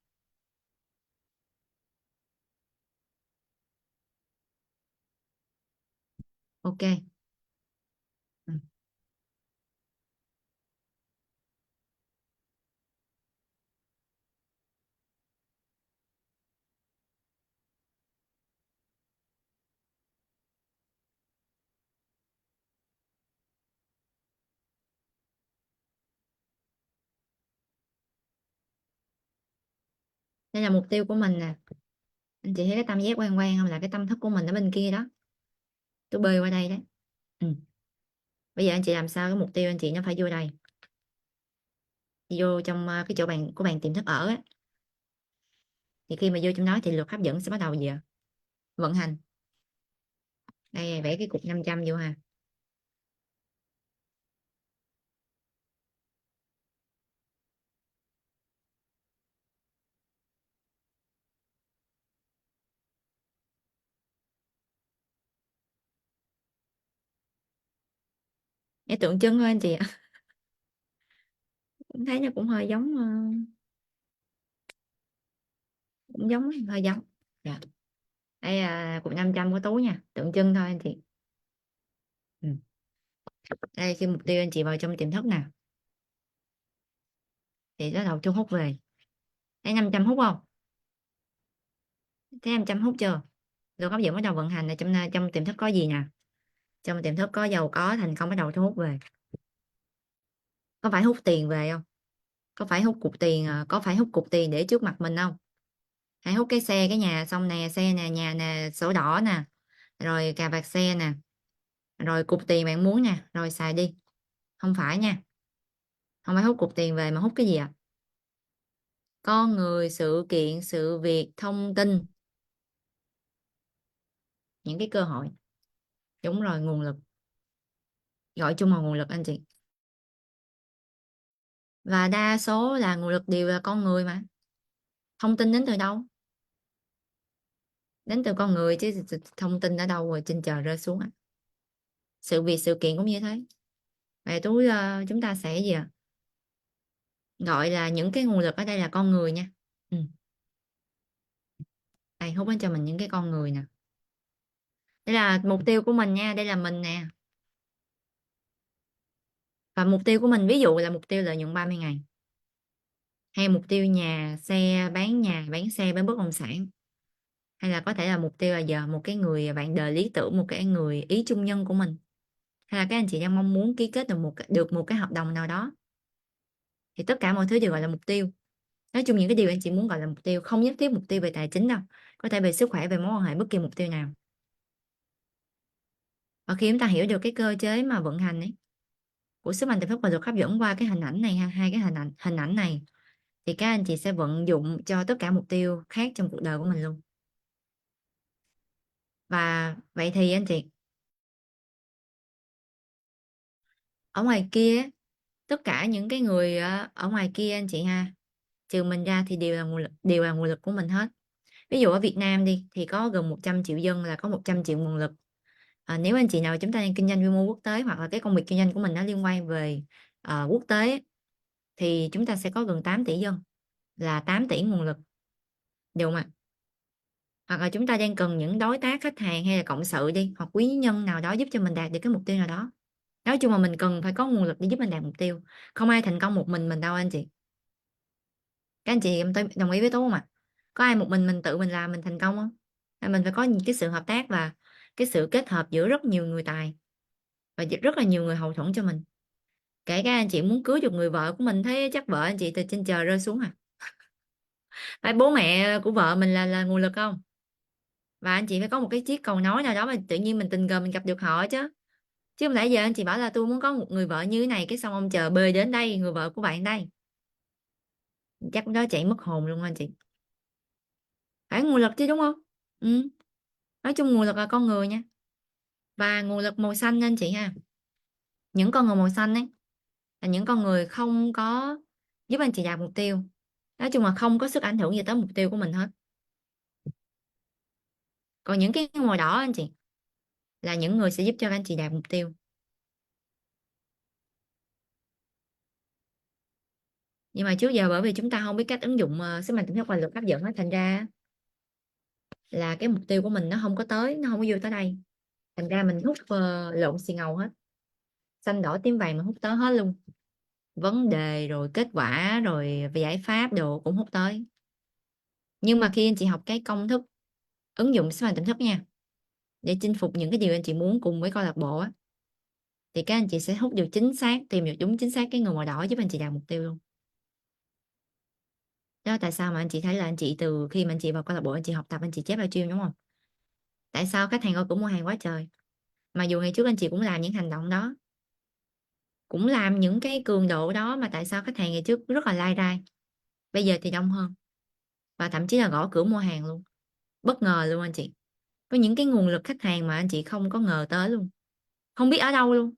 Ok. Ừ. Đây là mục tiêu của mình nè. Anh chị thấy cái tam giác quang quang không, là cái tâm thức của mình ở bên kia đó. Tôi bơi qua đây đấy. Ừ. Bây giờ anh chị làm sao cái mục tiêu anh chị nó phải vô đây, vô trong cái chỗ bạn của bạn tiềm thức ở á. Thì khi mà vô trong đó thì luật hấp dẫn sẽ bắt đầu gì ạ? Vận hành. Đây vẽ cái cục 500 vô ha. Cái tượng trưng thôi anh chị ạ. Cũng thấy nó cũng hơi giống cũng giống hơi giống. Dạ. Đây là cục 500 của Tú nha, tượng trưng thôi anh chị. Ừ. Đây khi mục tiêu anh chị vào trong tiềm thức nè, thì bắt đầu thu hút về. Thấy 500 hút không? Thấy 500 hút chưa? Luật hấp dẫn bắt đầu vận hành là trong tiềm thức có gì nè? Trong tiềm thức có giàu có, thành công bắt đầu thu hút về. Có phải hút tiền về không? Có phải hút cục tiền có phải hút cục tiền để trước mặt mình không? Hãy hút cái xe, cái nhà xong nè, xe nè, nhà nè, sổ đỏ nè, rồi cà vạt xe nè, rồi cục tiền bạn muốn nè, rồi xài đi. Không phải nha, không phải hút cục tiền về mà hút cái gì ạ? Con người, sự kiện, sự việc, thông tin, những cái cơ hội. Đúng rồi, nguồn lực, gọi chung là nguồn lực anh chị. Và đa số là nguồn lực đều là con người mà. Thông tin đến từ đâu? Đến từ con người chứ thông tin ở đâu rồi trên trời rơi xuống á. Sự việc, sự kiện cũng như thế. Vậy chúng ta sẽ gì ạ? Gọi là những cái nguồn lực ở đây là con người nha. Ừ. Đây hút đến cho mình những cái con người nè. Đây là mục tiêu của mình nha, đây là mình nè. Và mục tiêu của mình ví dụ là mục tiêu lợi nhuận 30 ngày, hay mục tiêu nhà, bán xe, bán bất động sản, hay là có thể là mục tiêu là giờ một cái người bạn đời lý tưởng, một cái người ý chung nhân của mình, hay là các anh chị đang mong muốn ký kết được một cái hợp đồng nào đó, thì tất cả mọi thứ đều gọi là mục tiêu. Nói chung những cái điều anh chị muốn gọi là mục tiêu, không nhất thiết mục tiêu về tài chính đâu, có thể về sức khỏe, về mối quan hệ, bất kỳ mục tiêu nào. Và khi chúng ta hiểu được cái cơ chế mà vận hành ấy của sức mạnh tiềm thức và luật hấp dẫn qua cái hình ảnh này ha, hai cái hình ảnh này, thì các anh chị sẽ vận dụng cho tất cả mục tiêu khác trong cuộc đời của mình luôn. Và vậy thì anh chị, ở ngoài kia á, tất cả những cái người ở ngoài kia anh chị ha, trừ mình ra thì đều là nguồn lực của mình hết. Ví dụ ở Việt Nam đi thì có gần 100 triệu dân, là có 100 triệu nguồn lực. Nếu anh chị nào chúng ta đang kinh doanh quy mô quốc tế, hoặc là cái công việc kinh doanh của mình nó liên quan về quốc tế, thì chúng ta sẽ có gần 8 tỷ dân, là 8 tỷ nguồn lực, đều mà. Hoặc là chúng ta đang cần những đối tác, khách hàng, hay là cộng sự đi, hoặc quý nhân nào đó giúp cho mình đạt được cái mục tiêu nào đó. Nói chung là mình cần phải có nguồn lực để giúp mình đạt mục tiêu. Không ai thành công một mình đâu anh chị. Các anh chị em đồng ý với tôi không ạ? Có ai một mình tự mình làm mình thành công không? Hay mình phải có những cái sự hợp tác và cái sự kết hợp giữa rất nhiều người tài và rất là nhiều người hậu thuẫn cho mình. Kể cả anh chị muốn cưới được người vợ của mình, thấy chắc vợ anh chị từ trên trời rơi xuống à? Phải bố mẹ của vợ mình là nguồn lực không? Và anh chị phải có một cái chiếc cầu nối nào đó mà tự nhiên mình tình cờ mình gặp được họ chứ. Chứ không lẽ giờ anh chị bảo là tôi muốn có một người vợ như thế này, cái xong ông chờ bê đến đây, người vợ của bạn đây, chắc đó chạy mất hồn luôn anh chị. Phải nguồn lực chứ đúng không? Ừ. Nói chung nguồn lực là con người nha. Và nguồn lực màu xanh anh chị ha, những con người màu xanh ấy là những con người không có giúp anh chị đạt mục tiêu. Nói chung là không có sức ảnh hưởng gì tới mục tiêu của mình hết. Còn những cái màu đỏ anh chị là những người sẽ giúp cho anh chị đạt mục tiêu. Nhưng mà trước giờ bởi vì chúng ta không biết cách ứng dụng sức mạnh tiềm thức và lực hấp dẫn, thành ra là cái mục tiêu của mình nó không có tới, nó không có vô tới đây. Thành ra mình hút lộn xì ngầu hết, xanh đỏ tím vàng mình hút tới hết luôn. Vấn đề rồi kết quả rồi giải pháp đồ cũng hút tới. Nhưng mà khi anh chị học cái công thức ứng dụng sức mạnh tiềm thức nha, để chinh phục những cái điều anh chị muốn cùng với câu lạc bộ á, thì các anh chị sẽ hút được chính xác, tìm được đúng chính xác cái người màu đỏ giúp anh chị đạt mục tiêu luôn. Đó tại sao mà anh chị thấy là anh chị từ khi mà anh chị vào câu lạc bộ, anh chị học tập, anh chị chép livestream đúng không? Tại sao khách hàng ơi cũng mua hàng quá trời, mà dù ngày trước anh chị cũng làm những hành động đó, cũng làm những cái cường độ đó, mà tại sao khách hàng ngày trước rất là lai rai, bây giờ thì đông hơn, và thậm chí là gõ cửa mua hàng luôn. Bất ngờ luôn anh chị, có những cái nguồn lực khách hàng mà anh chị không có ngờ tới luôn, không biết ở đâu luôn.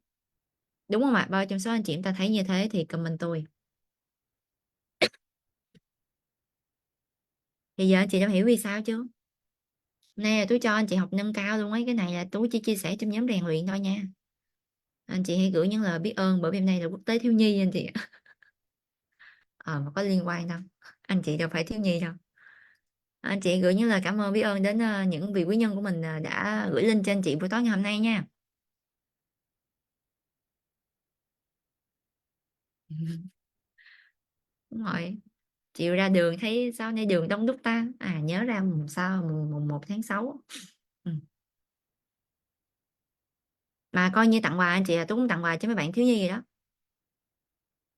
Đúng không ạ? Bao trong số anh chị em ta thấy như thế thì comment tôi. Thì giờ anh chị đã hiểu vì sao chưa? Nè tôi cho anh chị học nâng cao luôn ấy, cái này là tôi chỉ chia sẻ trong nhóm rèn luyện thôi nha. Anh chị hãy gửi những lời biết ơn, bởi vì hôm nay là quốc tế thiếu nhi anh chị. Mà có liên quan đâu, anh chị đâu phải thiếu nhi đâu. Anh chị gửi những lời cảm ơn biết ơn đến những vị quý nhân của mình đã gửi link cho anh chị buổi tối ngày hôm nay nha. Đúng rồi. Chiều ra đường thấy sao nay đường đông đúc ta, à nhớ ra mùng sau mùng 1 tháng 6. Ừ. Mà coi như tặng quà anh chị, là tôi cũng tặng quà cho mấy bạn thiếu nhi gì đó.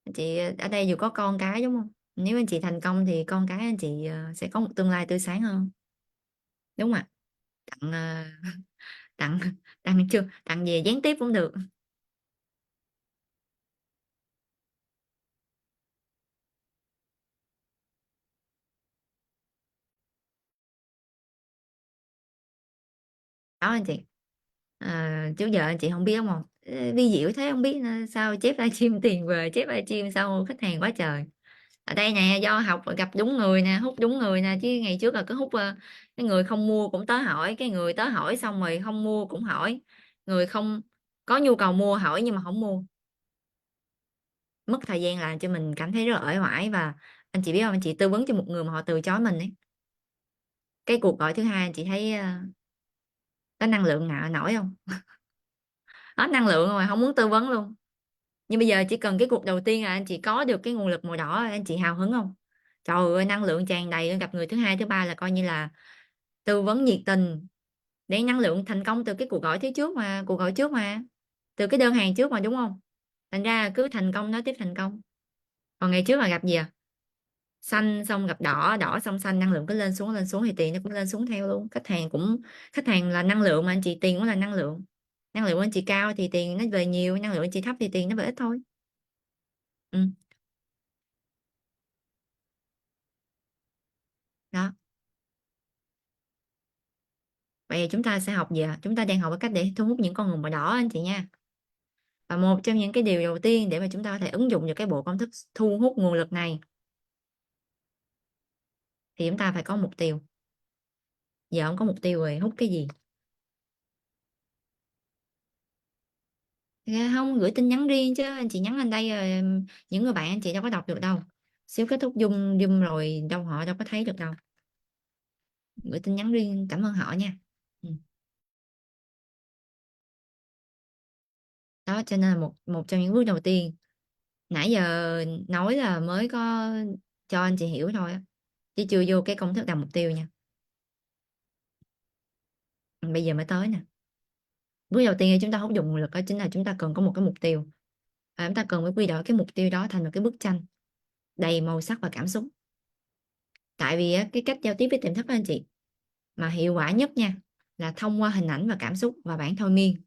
Anh chị ở đây vừa có con cái đúng không, nếu anh chị thành công thì con cái anh chị sẽ có một tương lai tươi sáng hơn. Đúng không ạ? Tặng tặng tặng chưa tặng về gián tiếp cũng được. Đó anh chị. Trước giờ anh chị không biết đúng không? Vi diệu thế không biết sao chép livestream tiền về, chép livestream sao khách hàng quá trời. Ở đây nè, do học gặp đúng người nè, hút đúng người nè, chứ ngày trước là cứ hút cái người không mua cũng tới hỏi, cái người tới hỏi xong rồi không mua cũng hỏi, người không có nhu cầu mua hỏi nhưng mà không mua, mất thời gian làm cho mình cảm thấy rất là uể oải. Và anh chị biết không, anh chị tư vấn cho một người mà họ từ chối mình ấy, cái cuộc gọi thứ hai anh chị thấy có năng lượng nào nổi không? Hết năng lượng rồi, không muốn tư vấn luôn. Nhưng bây giờ chỉ cần cái cuộc đầu tiên là anh chị có được cái nguồn lực màu đỏ, anh chị hào hứng không? Trời ơi, năng lượng tràn đầy, gặp người thứ hai thứ ba là coi như là tư vấn nhiệt tình, để năng lượng thành công từ cái cuộc gọi thứ trước mà, cuộc gọi trước mà, từ cái đơn hàng trước mà, đúng không? Thành ra cứ thành công nói tiếp thành công. Còn ngày trước là gặp gì à? Xanh xong gặp đỏ, đỏ xong xanh, năng lượng cứ lên xuống thì tiền nó cũng lên xuống theo luôn. Khách hàng là năng lượng mà anh chị, tiền cũng là năng lượng. Năng lượng của anh chị cao thì tiền nó về nhiều, năng lượng anh chị thấp thì tiền nó về ít thôi. Ừ. Đó. Vậy chúng ta sẽ học gì ạ? Chúng ta đang học cái cách để thu hút những con người màu đỏ anh chị nha. Và một trong những cái điều đầu tiên để mà chúng ta có thể ứng dụng được cái bộ công thức thu hút nguồn lực này thì chúng ta phải có mục tiêu. Giờ không có mục tiêu rồi hút cái gì? Dạ không, gửi tin nhắn riêng chứ anh chị nhắn lên đây rồi những người bạn anh chị đâu có đọc được đâu. Xíu kết thúc zoom zoom rồi đâu họ đâu có thấy được đâu. Gửi tin nhắn riêng cảm ơn họ nha. Ừ. Đó cho nên là một một trong những bước đầu tiên nãy giờ nói là mới có cho anh chị hiểu thôi á, chứ chưa vô cái công thức đặt mục tiêu nha. Bây giờ mới tới nè. Bước đầu tiên chúng ta hấp dụng nguồn lực đó chính là chúng ta cần có một cái mục tiêu, và chúng ta cần phải quy đổi cái mục tiêu đó thành một cái bức tranh đầy màu sắc và cảm xúc. Tại vì á, cái cách giao tiếp với tiềm thức đó anh chị, mà hiệu quả nhất nha, là thông qua hình ảnh và cảm xúc và bản thôi miên.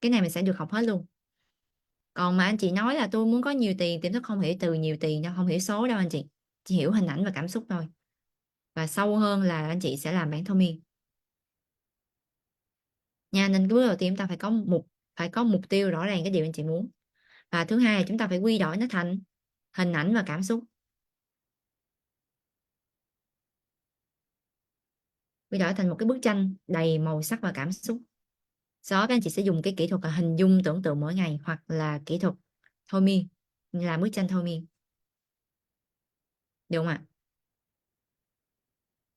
Cái này mình sẽ được học hết luôn. Còn mà anh chị nói là tôi muốn có nhiều tiền, tiềm thức không hiểu từ nhiều tiền đâu, không hiểu số đâu anh chị, chỉ hiểu hình ảnh và cảm xúc thôi. Và sâu hơn là anh chị sẽ làm bản thôi miên nha. Nên bước đầu tiên chúng ta phải có mục tiêu rõ ràng cái điều anh chị muốn. Và thứ hai là chúng ta phải quy đổi nó thành hình ảnh và cảm xúc. Quy đổi thành một cái bức tranh đầy màu sắc và cảm xúc. Sau đó các anh chị sẽ dùng cái kỹ thuật là hình dung tưởng tượng mỗi ngày, hoặc là kỹ thuật thôi miên, làm bức tranh thôi miên, được không ạ?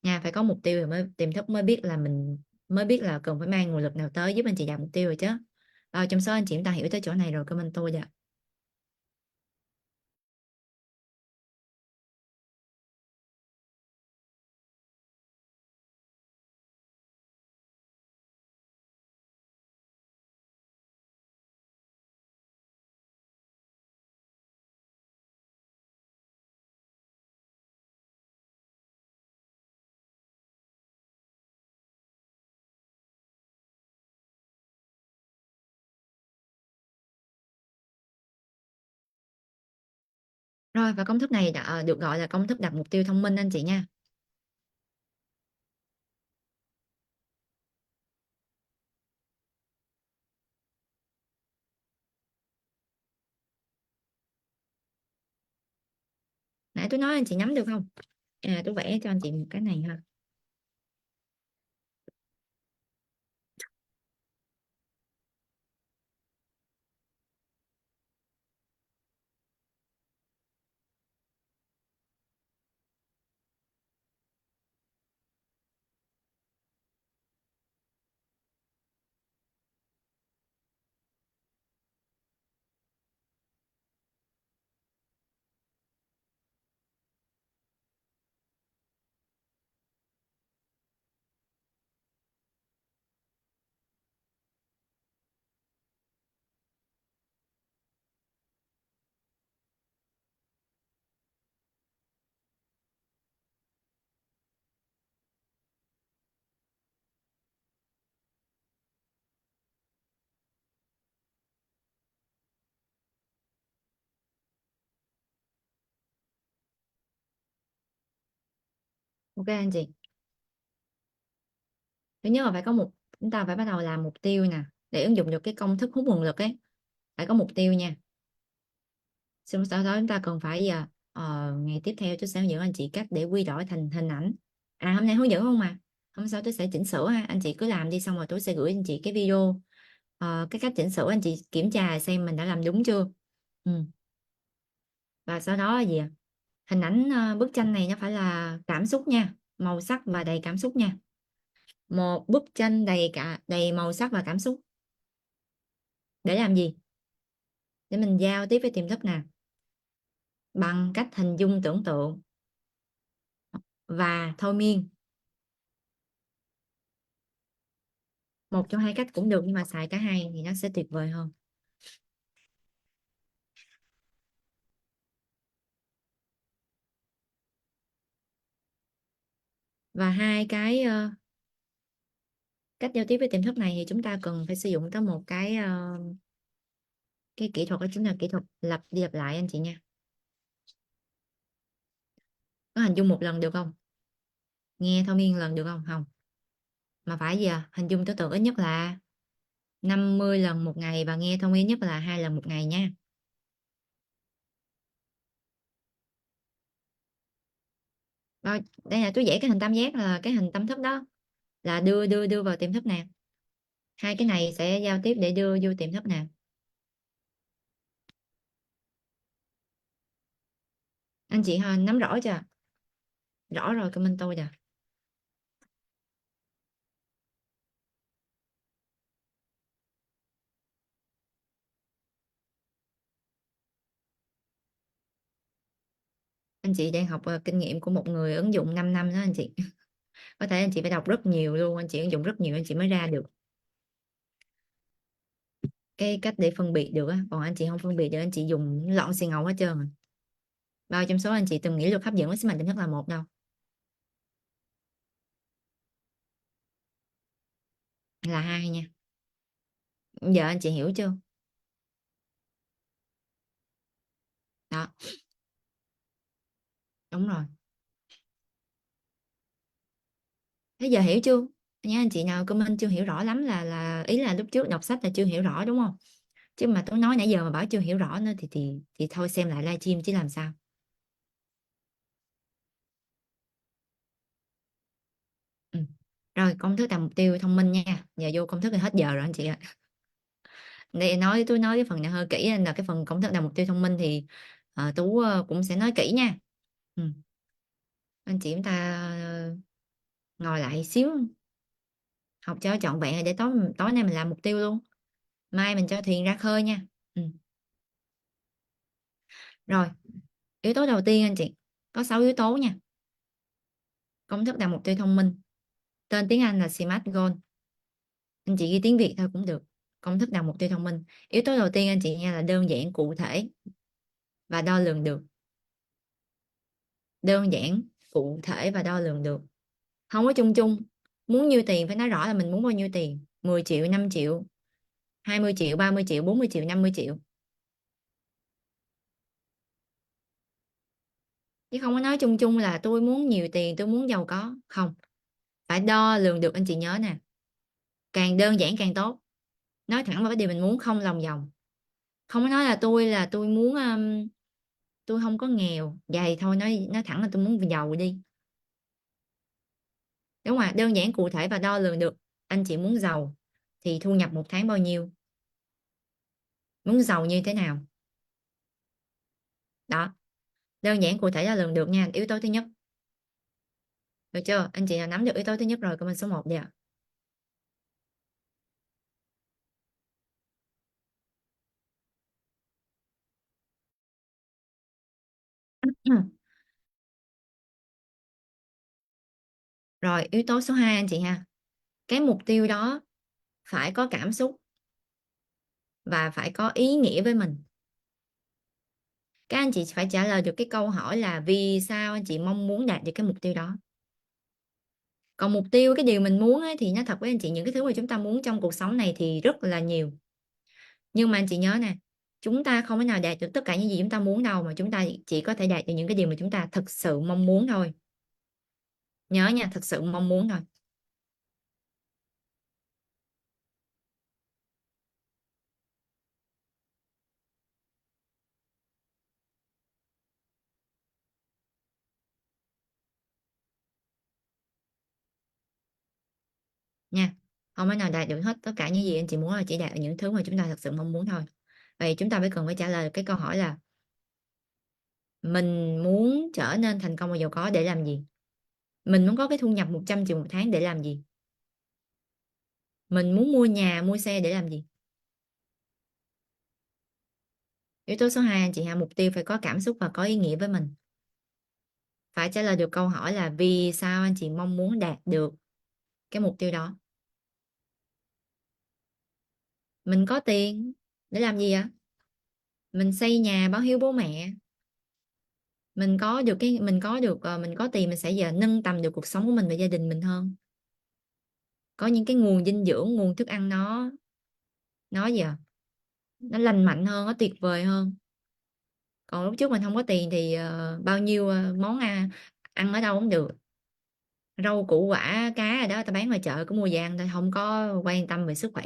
Nha, phải có mục tiêu rồi mới tiềm thức mới biết là mình, mới biết là cần phải mang nguồn lực nào tới giúp anh chị đạt mục tiêu rồi chứ. Trong số anh chị chúng ta hiểu tới chỗ này rồi, comment tôi dạ. Rồi, và công thức này được gọi là công thức đặt mục tiêu thông minh anh chị nha. Nãy tôi nói anh chị nắm được không? Tôi vẽ cho anh chị một cái này ha. Ok anh chị, thứ nhất là phải có chúng ta phải bắt đầu làm mục tiêu nè, để ứng dụng được cái công thức hút nguồn lực ấy, phải có mục tiêu nha. Xong sau đó chúng ta cần phải ngày tiếp theo tôi sẽ hướng dẫn anh chị cách để quy đổi thành hình ảnh. Hôm nay hướng dẫn không mà, hôm sau tôi sẽ chỉnh sửa ha, anh chị cứ làm đi, xong rồi tôi sẽ gửi anh chị cái video cái cách chỉnh sửa, anh chị kiểm tra xem mình đã làm đúng chưa. Ừ. Và sau đó là gì ạ? Hình ảnh bức tranh này nó phải là cảm xúc nha, màu sắc và đầy cảm xúc nha. Một bức tranh đầy màu sắc và cảm xúc. Để làm gì? Để mình giao tiếp với tiềm thức nè, bằng cách hình dung tưởng tượng và thôi miên. Một trong hai cách cũng được, nhưng mà xài cả hai thì nó sẽ tuyệt vời hơn. Và hai cái cách giao tiếp với tiềm thức này thì chúng ta cần phải sử dụng tới một cái kỹ thuật, đó chính là kỹ thuật lặp đi lặp lại anh chị nha. Có hình dung một lần được không? Nghe thôi miên lần được không? Không, mà phải gì hình dung tưởng tượng ít nhất là 50 lần một ngày, và nghe thôi miên ít nhất là 2 lần một ngày nha. Rồi, đây là tôi vẽ cái hình tam giác, là cái hình tâm thức đó, là đưa đưa đưa vào tiềm thức nè. Hai cái này sẽ giao tiếp để đưa vô tiềm thức nè. Anh chị nắm rõ chưa? Rõ rồi, comment tôi nè. Anh chị đang học kinh nghiệm của một người ứng dụng 5 năm đó anh chị. Có thể anh chị phải đọc rất nhiều luôn, anh chị ứng dụng rất nhiều anh chị mới ra được cái cách để phân biệt được á. Còn anh chị không phân biệt được, anh chị dùng lọn xì ngầu hết trơn rồi. Bao trong số anh chị từng nghĩ luật hấp dẫn với sức mạnh tiềm thức là một đâu? Là hai nha. Giờ anh chị hiểu chưa? Đó, đúng rồi. Thế giờ hiểu chưa? Nhớ anh chị nào comment chưa hiểu rõ lắm là ý là lúc trước đọc sách là chưa hiểu rõ đúng không? Chứ mà tôi nói nãy giờ mà bảo chưa hiểu rõ nữa thì thôi xem lại livestream chứ làm sao. Ừ. Rồi, công thức đạt mục tiêu thông minh nha. Giờ vô công thức thì hết giờ rồi anh chị ạ. Đây tôi nói cái phần này hơi kỹ, nên là cái phần công thức đạt mục tiêu thông minh thì Tú cũng sẽ nói kỹ nha. Ừ. Anh chị chúng ta ngồi lại xíu, học cho trọn vẹn, để tối nay mình làm mục tiêu luôn, mai mình cho thuyền ra khơi nha. Ừ. Rồi, yếu tố đầu tiên anh chị, có 6 yếu tố nha. Công thức đạt mục tiêu thông minh, tên tiếng Anh là SMART Goal, anh chị ghi tiếng Việt thôi cũng được. Công thức đạt mục tiêu thông minh, yếu tố đầu tiên anh chị nghe là đơn giản, cụ thể và đo lường được. Đơn giản, cụ thể và đo lường được, không có chung chung. Muốn nhiêu tiền phải nói rõ là mình muốn bao nhiêu tiền: 10 triệu, 5 triệu, 20 triệu, 30 triệu, 40 triệu, 50 triệu. Chứ không có nói chung chung là tôi muốn nhiều tiền, tôi muốn giàu có. Không, phải đo lường được anh chị nhớ nè. Càng đơn giản càng tốt, nói thẳng vào cái điều mình muốn, không lòng vòng. Không có nói là tôi muốn tôi không có nghèo vậy thôi, nói thẳng là tôi muốn giàu đi. Đúng không ạ? Đơn giản, cụ thể và đo lường được. Anh chị muốn giàu thì thu nhập một tháng bao nhiêu, muốn giàu như thế nào. Đó, đơn giản, cụ thể, đo lường được nha, yếu tố thứ nhất. Được chưa? Anh chị nào nắm được yếu tố thứ nhất rồi comment số 1 đi ạ. Rồi, yếu tố số 2 anh chị ha. Cái mục tiêu đó phải có cảm xúc và phải có ý nghĩa với mình. Các anh chị phải trả lời được cái câu hỏi là vì sao anh chị mong muốn đạt được cái mục tiêu đó. Còn mục tiêu, cái điều mình muốn ấy, thì nói thật với anh chị, những cái thứ mà chúng ta muốn trong cuộc sống này thì rất là nhiều. Nhưng mà anh chị nhớ nè, chúng ta không thể nào đạt được tất cả những gì chúng ta muốn đâu, mà chúng ta chỉ có thể đạt được những cái điều mà chúng ta thực sự mong muốn thôi. Nhớ nha, thật sự mong muốn thôi nha. Không thể nào đạt được hết tất cả những gì anh chị muốn, là chỉ đạt được những thứ mà chúng ta thật sự mong muốn thôi. Vậy chúng ta phải cần phải trả lời cái câu hỏi là mình muốn trở nên thành công và giàu có để làm gì? Mình muốn có cái thu nhập 100 triệu một tháng để làm gì? Mình muốn mua nhà, mua xe để làm gì? Yếu tố số 2 anh chị ha, mục tiêu phải có cảm xúc và có ý nghĩa với mình. Phải trả lời được câu hỏi là vì sao anh chị mong muốn đạt được cái mục tiêu đó. Mình có tiền để làm gì ạ? Mình xây nhà báo hiếu bố mẹ. Mình có tiền mình sẽ giờ nâng tầm được cuộc sống của mình và gia đình mình hơn. Có những cái nguồn dinh dưỡng, nguồn thức ăn nó gì à? Nó lành mạnh hơn, nó tuyệt vời hơn. Còn lúc trước mình không có tiền thì bao nhiêu món ăn ở đâu cũng được, rau củ quả cá rồi đó ta bán ngoài chợ, có mua về ăn thôi, không có quan tâm về sức khỏe.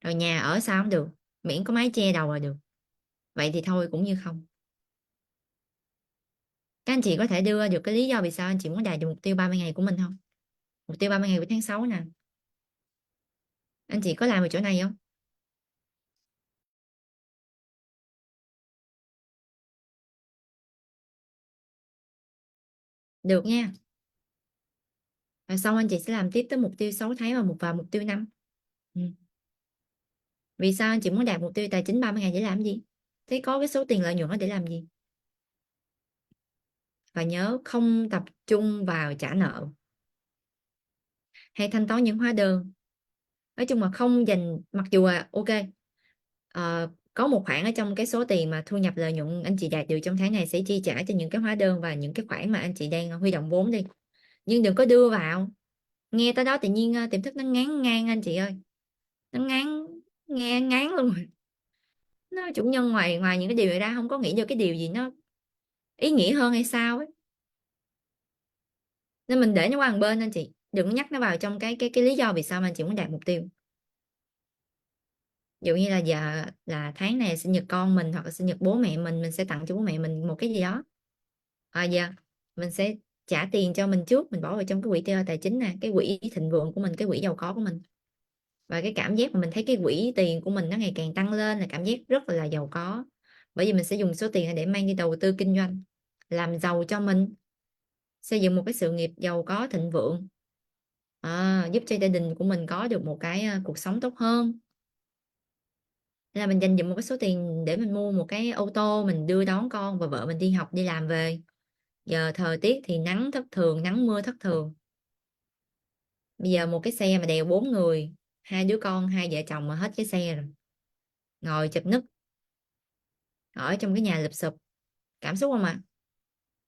Rồi nhà ở sao cũng được, miễn có mái che đầu là được. Vậy thì thôi cũng như không. Các anh chị có thể đưa được cái lý do vì sao anh chị muốn đạt được mục tiêu 30 ngày của mình không? Mục tiêu 30 ngày của tháng 6 nè, anh chị có làm ở chỗ này không? Được nha. Rồi xong anh chị sẽ làm tiếp tới mục tiêu 6 tháng và mục tiêu năm. Ừ. Vì sao anh chị muốn đạt mục tiêu tài chính 30 ngày để làm gì? Thế có cái số tiền lợi nhuận đó để làm gì? Và nhớ không tập trung vào trả nợ hay thanh toán những hóa đơn. Nói chung là không dành, mặc dù là ok, có một khoản ở trong cái số tiền mà thu nhập lợi nhuận anh chị đạt được trong tháng này sẽ chi trả cho những cái hóa đơn và những cái khoản mà anh chị đang huy động vốn đi, nhưng đừng có đưa vào. Nghe tới đó tự nhiên tiềm thức nó ngán ngang anh chị ơi, nó ngán, nghe ngán luôn rồi. Nó chủ nhân ngoài ngoài những cái điều này ra không có nghĩ được cái điều gì nó ý nghĩa hơn hay sao ấy, nên mình để nó qua một bên anh chị, đừng nhắc nó vào trong cái lý do vì sao mà anh chị muốn đạt mục tiêu. Ví dụ như là giờ là tháng này sinh nhật con mình hoặc là sinh nhật bố mẹ mình sẽ tặng cho bố mẹ mình một cái gì đó. Giờ mình sẽ trả tiền cho mình trước, mình bỏ vào trong cái quỹ tiêu tài chính nè, cái quỹ thịnh vượng của mình, cái quỹ giàu có của mình. Và cái cảm giác mà mình thấy cái quỹ tiền của mình nó ngày càng tăng lên là cảm giác rất là giàu có, bởi vì mình sẽ dùng số tiền này để mang đi đầu tư kinh doanh, làm giàu cho mình, xây dựng một cái sự nghiệp giàu có thịnh vượng, giúp cho gia đình của mình có được một cái cuộc sống tốt hơn. Thế là mình dành dụm một cái số tiền để mình mua một cái ô tô, mình đưa đón con và vợ mình đi học đi làm về. Giờ thời tiết thì nắng thất thường, nắng mưa thất thường, bây giờ một cái xe mà đèo 4 người, hai đứa con, hai vợ chồng mà hết cái xe rồi, ngồi chật ních ở trong cái nhà lụp xụp, cảm xúc không ạ?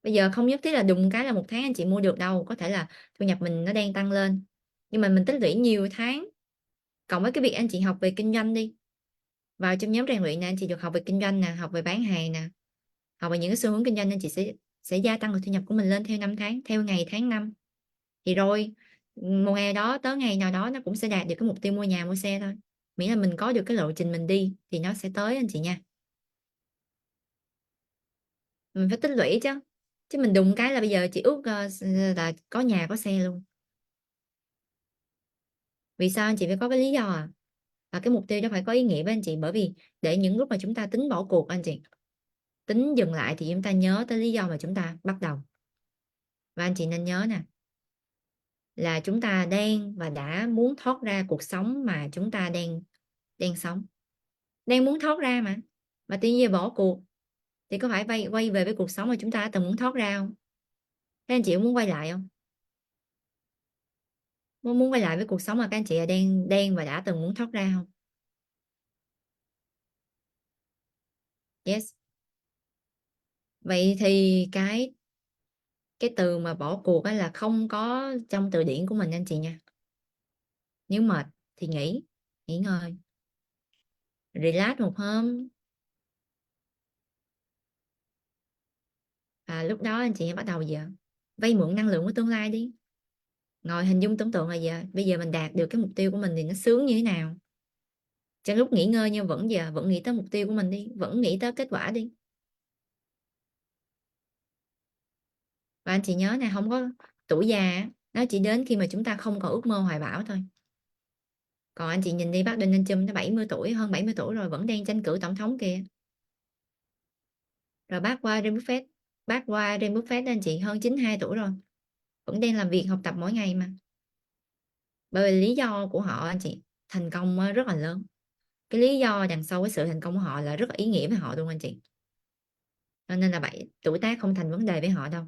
Bây giờ không nhất thiết là đùng cái là một tháng anh chị mua được đâu, có thể là thu nhập mình nó đang tăng lên, nhưng mà mình tích lũy nhiều tháng, cộng với cái việc anh chị học về kinh doanh đi, vào trong nhóm rèn luyện nè, anh chị được học về kinh doanh nè, học về bán hàng nè, học về những cái xu hướng kinh doanh, anh chị sẽ gia tăng được thu nhập của mình lên theo năm tháng, theo ngày tháng năm. Thì rồi một ngày đó tới ngày nào đó nó cũng sẽ đạt được cái mục tiêu mua nhà mua xe thôi, miễn là mình có được cái lộ trình mình đi thì nó sẽ tới anh chị nha. Mình phải tích lũy chứ, chứ mình đụng cái là bây giờ chị ước là có nhà có xe luôn. Vì sao anh chị phải có cái lý do và cái mục tiêu đó phải có ý nghĩa với anh chị, bởi vì để những lúc mà chúng ta tính bỏ cuộc anh chị, tính dừng lại thì chúng ta nhớ tới lý do mà chúng ta bắt đầu. Và anh chị nên nhớ nè, là chúng ta đang và đã muốn thoát ra cuộc sống mà chúng ta đang đang sống, đang muốn thoát ra mà tự nhiên bỏ cuộc thì có phải quay về với cuộc sống mà chúng ta đã từng muốn thoát ra không? Các anh chị muốn quay lại không? Muốn quay lại với cuộc sống mà các anh chị là đang đang và đã từng muốn thoát ra không? Yes. Vậy thì cái từ mà bỏ cuộc á là không có trong từ điển của mình anh chị nha. Nếu mệt thì nghỉ ngơi, relax một hôm. Lúc đó anh chị hãy bắt đầu gì ạ? Vay mượn năng lượng của tương lai đi. Ngồi hình dung tưởng tượng là gì ạ? Bây giờ mình đạt được cái mục tiêu của mình thì nó sướng như thế nào? Trong lúc nghỉ ngơi nhưng vẫn giờ vẫn nghĩ tới mục tiêu của mình đi, vẫn nghĩ tới kết quả đi. Và anh chị nhớ này, không có tuổi già á, nó chỉ đến khi mà chúng ta không còn ước mơ hoài bão thôi. Còn anh chị nhìn đi, bác Donald Trump nó 70 tuổi, hơn 70 tuổi rồi vẫn đang tranh cử tổng thống kìa. Rồi bác Warren Buffett anh chị hơn 92 tuổi rồi, vẫn đang làm việc học tập mỗi ngày mà. Bởi vì lý do của họ anh chị thành công rất là lớn. Cái lý do đằng sau cái sự thành công của họ là rất là ý nghĩa với họ luôn anh chị. Cho nên là tuổi tác không thành vấn đề với họ đâu.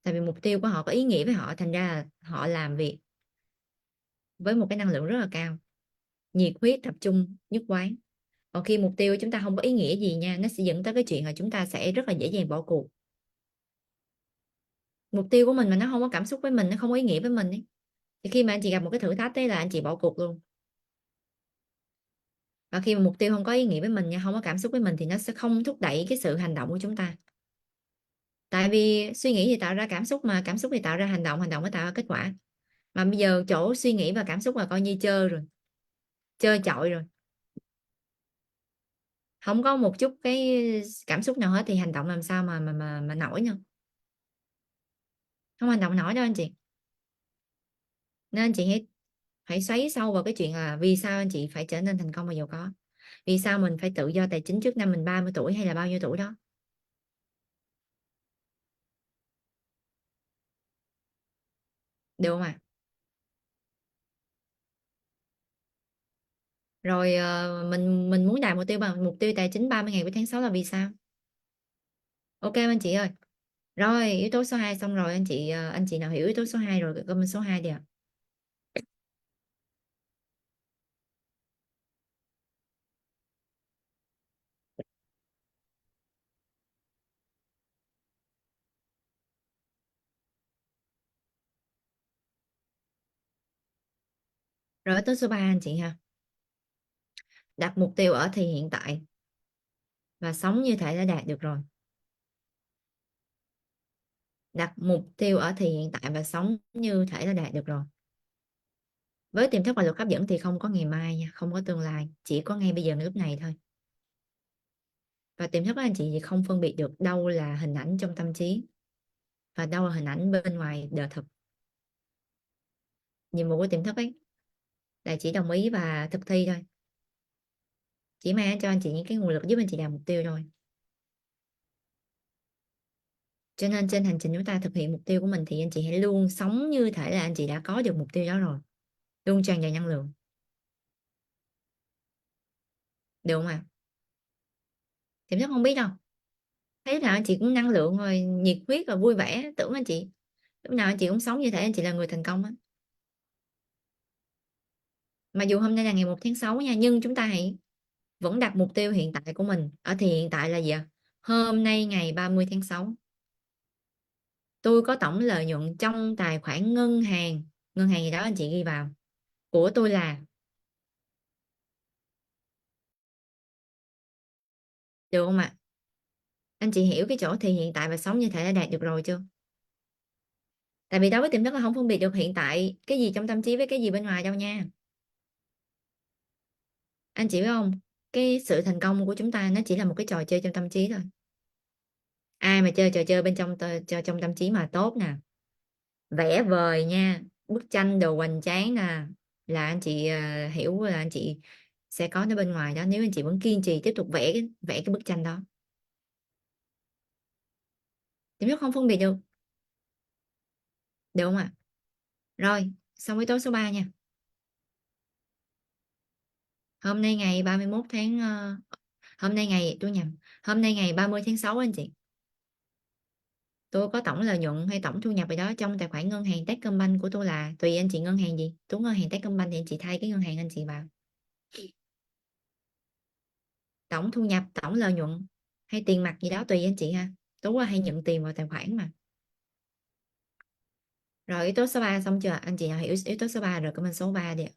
Tại vì mục tiêu của họ có ý nghĩa với họ, thành ra là họ làm việc với một cái năng lượng rất là cao, nhiệt huyết, tập trung, nhất quán. Còn khi mục tiêu của chúng ta không có ý nghĩa gì nha, nó sẽ dẫn tới cái chuyện là chúng ta sẽ rất là dễ dàng bỏ cuộc. Mục tiêu của mình mà nó không có cảm xúc với mình, nó không có ý nghĩa với mình ấy, thì khi mà anh chị gặp một cái thử thách ấy là anh chị bỏ cuộc luôn. Và khi mà mục tiêu không có ý nghĩa với mình nha, không có cảm xúc với mình, thì nó sẽ không thúc đẩy cái sự hành động của chúng ta. Tại vì suy nghĩ thì tạo ra cảm xúc, mà cảm xúc thì tạo ra hành động, hành động mới tạo ra kết quả. Mà bây giờ chỗ suy nghĩ và cảm xúc là coi như chơi rồi, chơi chọi rồi, không có một chút cái cảm xúc nào hết thì hành động làm sao mà nổi nữa. Không hành động nổi đâu anh chị. Nên anh chị hãy xoáy sâu vào cái chuyện là vì sao anh chị phải trở nên thành công và giàu có, vì sao mình phải tự do tài chính trước năm mình 30 tuổi hay là bao nhiêu tuổi đó. Được không ạ? Rồi mình muốn đạt mục tiêu bằng mục tiêu tài chính 30 ngày của tháng 6 là vì sao? Ok anh chị ơi. Rồi yếu tố số 2 xong rồi anh chị, anh chị nào hiểu yếu tố số 2 rồi comment số 2 đi ạ. Rồi yếu tố số 3 anh chị ha. Đặt mục tiêu ở thì hiện tại và sống như thể đã đạt được rồi. Đặt mục tiêu ở thì hiện tại và sống như thể đã đạt được rồi. Với tiềm thức và luật hấp dẫn thì không có ngày mai nha, không có tương lai, chỉ có ngay bây giờ lúc này thôi. Và tiềm thức của anh chị thì không phân biệt được đâu là hình ảnh trong tâm trí và đâu là hình ảnh bên ngoài đời thực. Nhiệm vụ của tiềm thức ấy là chỉ đồng ý và thực thi thôi, chỉ mang cho anh chị những cái nguồn lực giúp anh chị đạt mục tiêu thôi. Cho nên trên hành trình chúng ta thực hiện mục tiêu của mình thì anh chị hãy luôn sống như thể là anh chị đã có được mục tiêu đó rồi, luôn tràn đầy năng lượng. Được không ạ? Tiềm thức không biết đâu, thấy lúc nào anh chị cũng năng lượng rồi, nhiệt huyết và vui vẻ, tưởng anh chị lúc nào anh chị cũng sống như thể anh chị là người thành công á. Mà dù hôm nay là ngày 1 tháng 6 nha, nhưng chúng ta hãy vẫn đặt mục tiêu hiện tại của mình ở thì hiện tại là gì ạ? Hôm nay ngày 30 tháng 6 tôi có tổng lợi nhuận trong tài khoản ngân hàng gì đó anh chị ghi vào, của tôi là. Được không ạ? Anh chị hiểu cái chỗ thì hiện tại và sống như thể đã đạt được rồi chưa? Tại vì đối với tiềm thức là không phân biệt được hiện tại cái gì trong tâm trí với cái gì bên ngoài đâu nha. Anh chị biết không, cái sự thành công của chúng ta nó chỉ là một cái trò chơi trong tâm trí thôi. Ai mà chơi trò chơi bên trong trong tâm trí mà tốt nè, vẽ vời nha, bức tranh đồ hoành tráng nè, là anh chị hiểu là anh chị sẽ có nó bên ngoài đó, nếu anh chị vẫn kiên trì tiếp tục vẽ cái bức tranh đó. Tiềm thức không phân biệt được. Được không ạ? Rồi xong yếu tố số 3 nha. Hôm nay ngày 31 tháng hôm nay ngày tôi nhầm, hôm nay ngày 30 tháng 6 anh chị, tôi có tổng lợi nhuận hay tổng thu nhập gì đó trong tài khoản ngân hàng Techcombank của tôi là, tùy anh chị ngân hàng gì, tôi ngân hàng Techcombank thì anh chị thay cái ngân hàng anh chị vào. Tổng thu nhập, tổng lợi nhuận hay tiền mặt gì đó tùy anh chị ha, tôi hay nhận tiền vào tài khoản mà. Rồi yếu tố số 3 xong chưa anh chị nào hiểu yếu tố số 3 rồi comment số 3 đi ạ.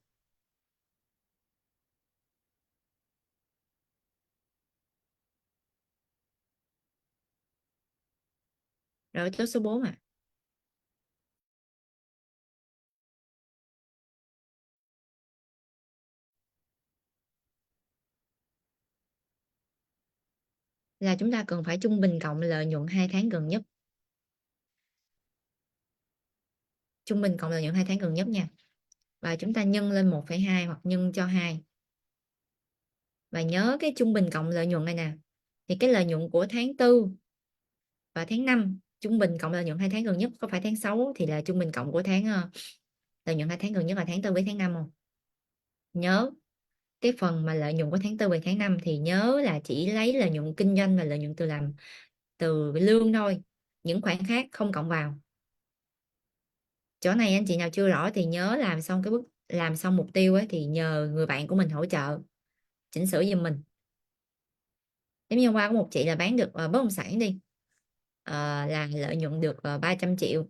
Rồi yếu tố số 4 là chúng ta cần phải trung bình cộng lợi nhuận 2 tháng gần nhất. Trung bình cộng lợi nhuận 2 tháng gần nhất nha. Và chúng ta nhân lên 1,2 hoặc nhân cho 2. Và nhớ cái trung bình cộng lợi nhuận này nè. Thì cái lợi nhuận của tháng 4 và tháng 5 trung bình cộng lợi nhuận 2 tháng gần nhất, có phải tháng 6 thì là trung bình cộng của lợi nhuận 2 tháng gần nhất là tháng 4 với tháng 5 không? Nhớ cái phần mà lợi nhuận của tháng 4 và tháng 5 thì nhớ là chỉ lấy lợi nhuận kinh doanh và lợi nhuận từ lương thôi. Những khoản khác không cộng vào. Chỗ này anh chị nào chưa rõ thì nhớ làm xong mục tiêu ấy, thì nhờ người bạn của mình hỗ trợ chỉnh sửa giùm mình. Giống như hôm qua có một chị là bán được bất động sản đi. Là lợi nhuận được 300 triệu,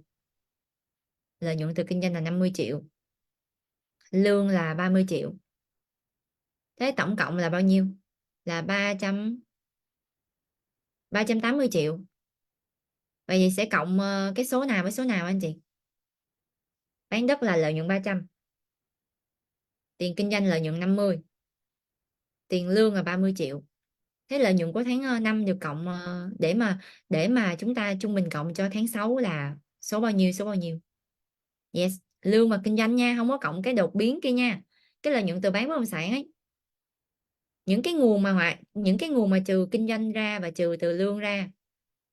lợi nhuận từ kinh doanh là 50 triệu, lương là 30 triệu. Thế tổng cộng là bao nhiêu? Là 380 triệu. Vậy thì sẽ cộng cái số nào với số nào anh chị? Bán đất là lợi nhuận 300, tiền kinh doanh lợi nhuận 50, tiền lương là 30 triệu. Thế lợi nhuận của tháng 5 được cộng để mà chúng ta trung bình cộng cho tháng 6 là số bao nhiêu, số bao nhiêu? Yes, lương và kinh doanh nha, không có cộng cái đột biến kia nha. Cái lợi nhuận từ bán bất động sản ấy, những cái nguồn mà trừ kinh doanh ra và trừ từ lương ra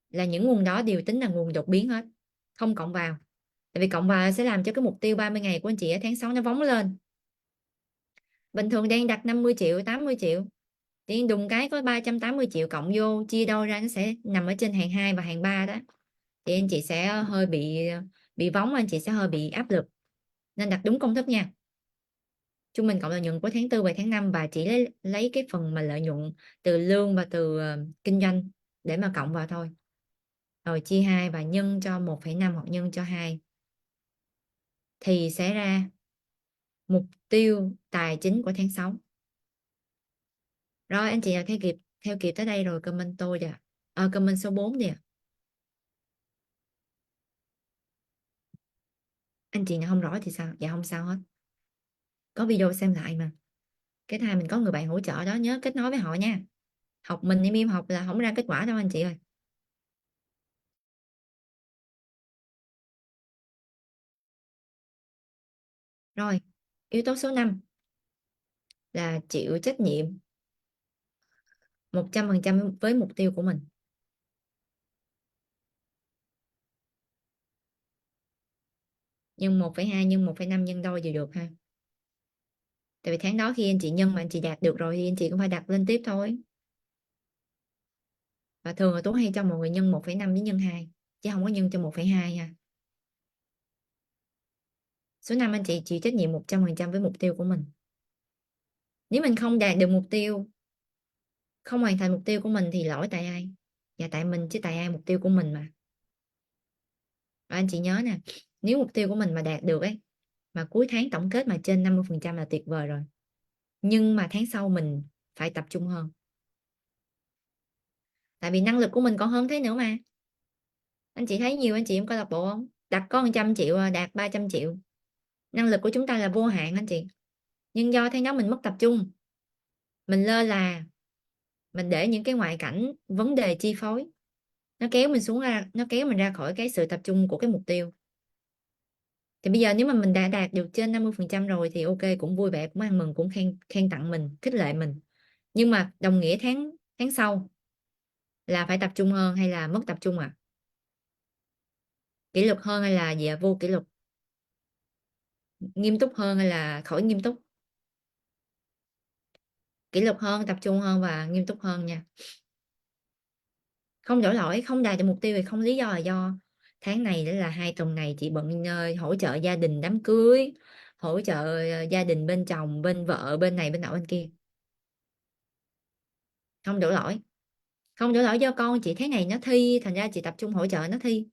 là những nguồn đó đều tính là nguồn đột biến hết, không cộng vào. Tại vì cộng vào sẽ làm cho cái mục tiêu 30 ngày của anh chị ở tháng 6 nó vóng lên. Bình thường đang đặt 50 triệu 80 triệu, thì đùng cái có 380 triệu cộng vô, chia đôi ra nó sẽ nằm ở trên hàng 2 và hàng 3 đó. Thì anh chị sẽ hơi bị vóng, anh chị sẽ hơi bị áp lực. Nên đặt đúng công thức nha. Trung bình cộng lợi nhuận của tháng 4 và tháng 5 và chỉ lấy cái phần mà lợi nhuận từ lương và từ kinh doanh để mà cộng vào thôi. Rồi chia 2 và nhân cho 1,5 hoặc nhân cho 2 thì sẽ ra mục tiêu tài chính của tháng 6. Rồi anh chị nào theo kịp tới đây rồi comment tôi đi ạ. Comment số 4 đi ạ. Anh chị nào không rõ thì sao? Dạ không sao hết. Có video xem lại mà. Cái thai mình có người bạn hỗ trợ đó, nhớ kết nối với họ nha. Học mình im im học là không ra kết quả đâu anh chị ơi. Rồi, yếu tố số 5 là chịu trách nhiệm 100% với mục tiêu của mình. Nhân 1,2 nhân 1,5 nhân đôi thì được ha. Tại vì tháng đó khi anh chị nhân mà anh chị đạt được rồi thì anh chị cũng phải đặt lên tiếp thôi. Và thường là Tú hay cho mọi người nhân 1,5 với nhân 2 chứ không có nhân cho 1,2 ha. Số 5 anh chị chịu trách nhiệm 100% với mục tiêu của mình. Nếu mình không đạt được mục tiêu, không hoàn thành mục tiêu của mình thì lỗi tại ai? Dạ tại mình chứ tại ai, mục tiêu của mình mà. Và anh chị nhớ nè, nếu mục tiêu của mình mà đạt được ấy, mà cuối tháng tổng kết mà trên 50% là tuyệt vời rồi. Nhưng mà tháng sau mình phải tập trung hơn. Tại vì năng lực của mình còn hơn thế nữa mà. Anh chị thấy nhiều anh chị em câu lạc bộ không? Đặt có 100 triệu đạt 300 triệu. Năng lực của chúng ta là vô hạn anh chị. Nhưng do tháng đó mình mất tập trung, mình lơ là, mình để những cái ngoại cảnh vấn đề chi phối, nó kéo mình ra khỏi cái sự tập trung của cái mục tiêu. Thì bây giờ nếu mà mình đã đạt được trên 50% rồi thì ok, cũng vui vẻ, cũng ăn mừng, cũng khen tặng mình, khích lệ mình. Nhưng mà đồng nghĩa tháng tháng sau là phải tập trung hơn hay là mất tập trung à? Kỷ luật hơn hay là gì à? Vô kỷ luật? Nghiêm túc hơn hay là khỏi nghiêm túc? Kỷ luật hơn, tập trung hơn và nghiêm túc hơn nha. Không đổi lỗi, không đạt được mục tiêu thì không lý do là do tháng này đó là 2 tuần này chị bận hỗ trợ gia đình đám cưới, hỗ trợ gia đình bên chồng bên vợ bên này bên nọ bên kia. Không đổi lỗi. Không đổi lỗi do con chị tháng này nó thi, thành ra chị tập trung hỗ trợ nó thi.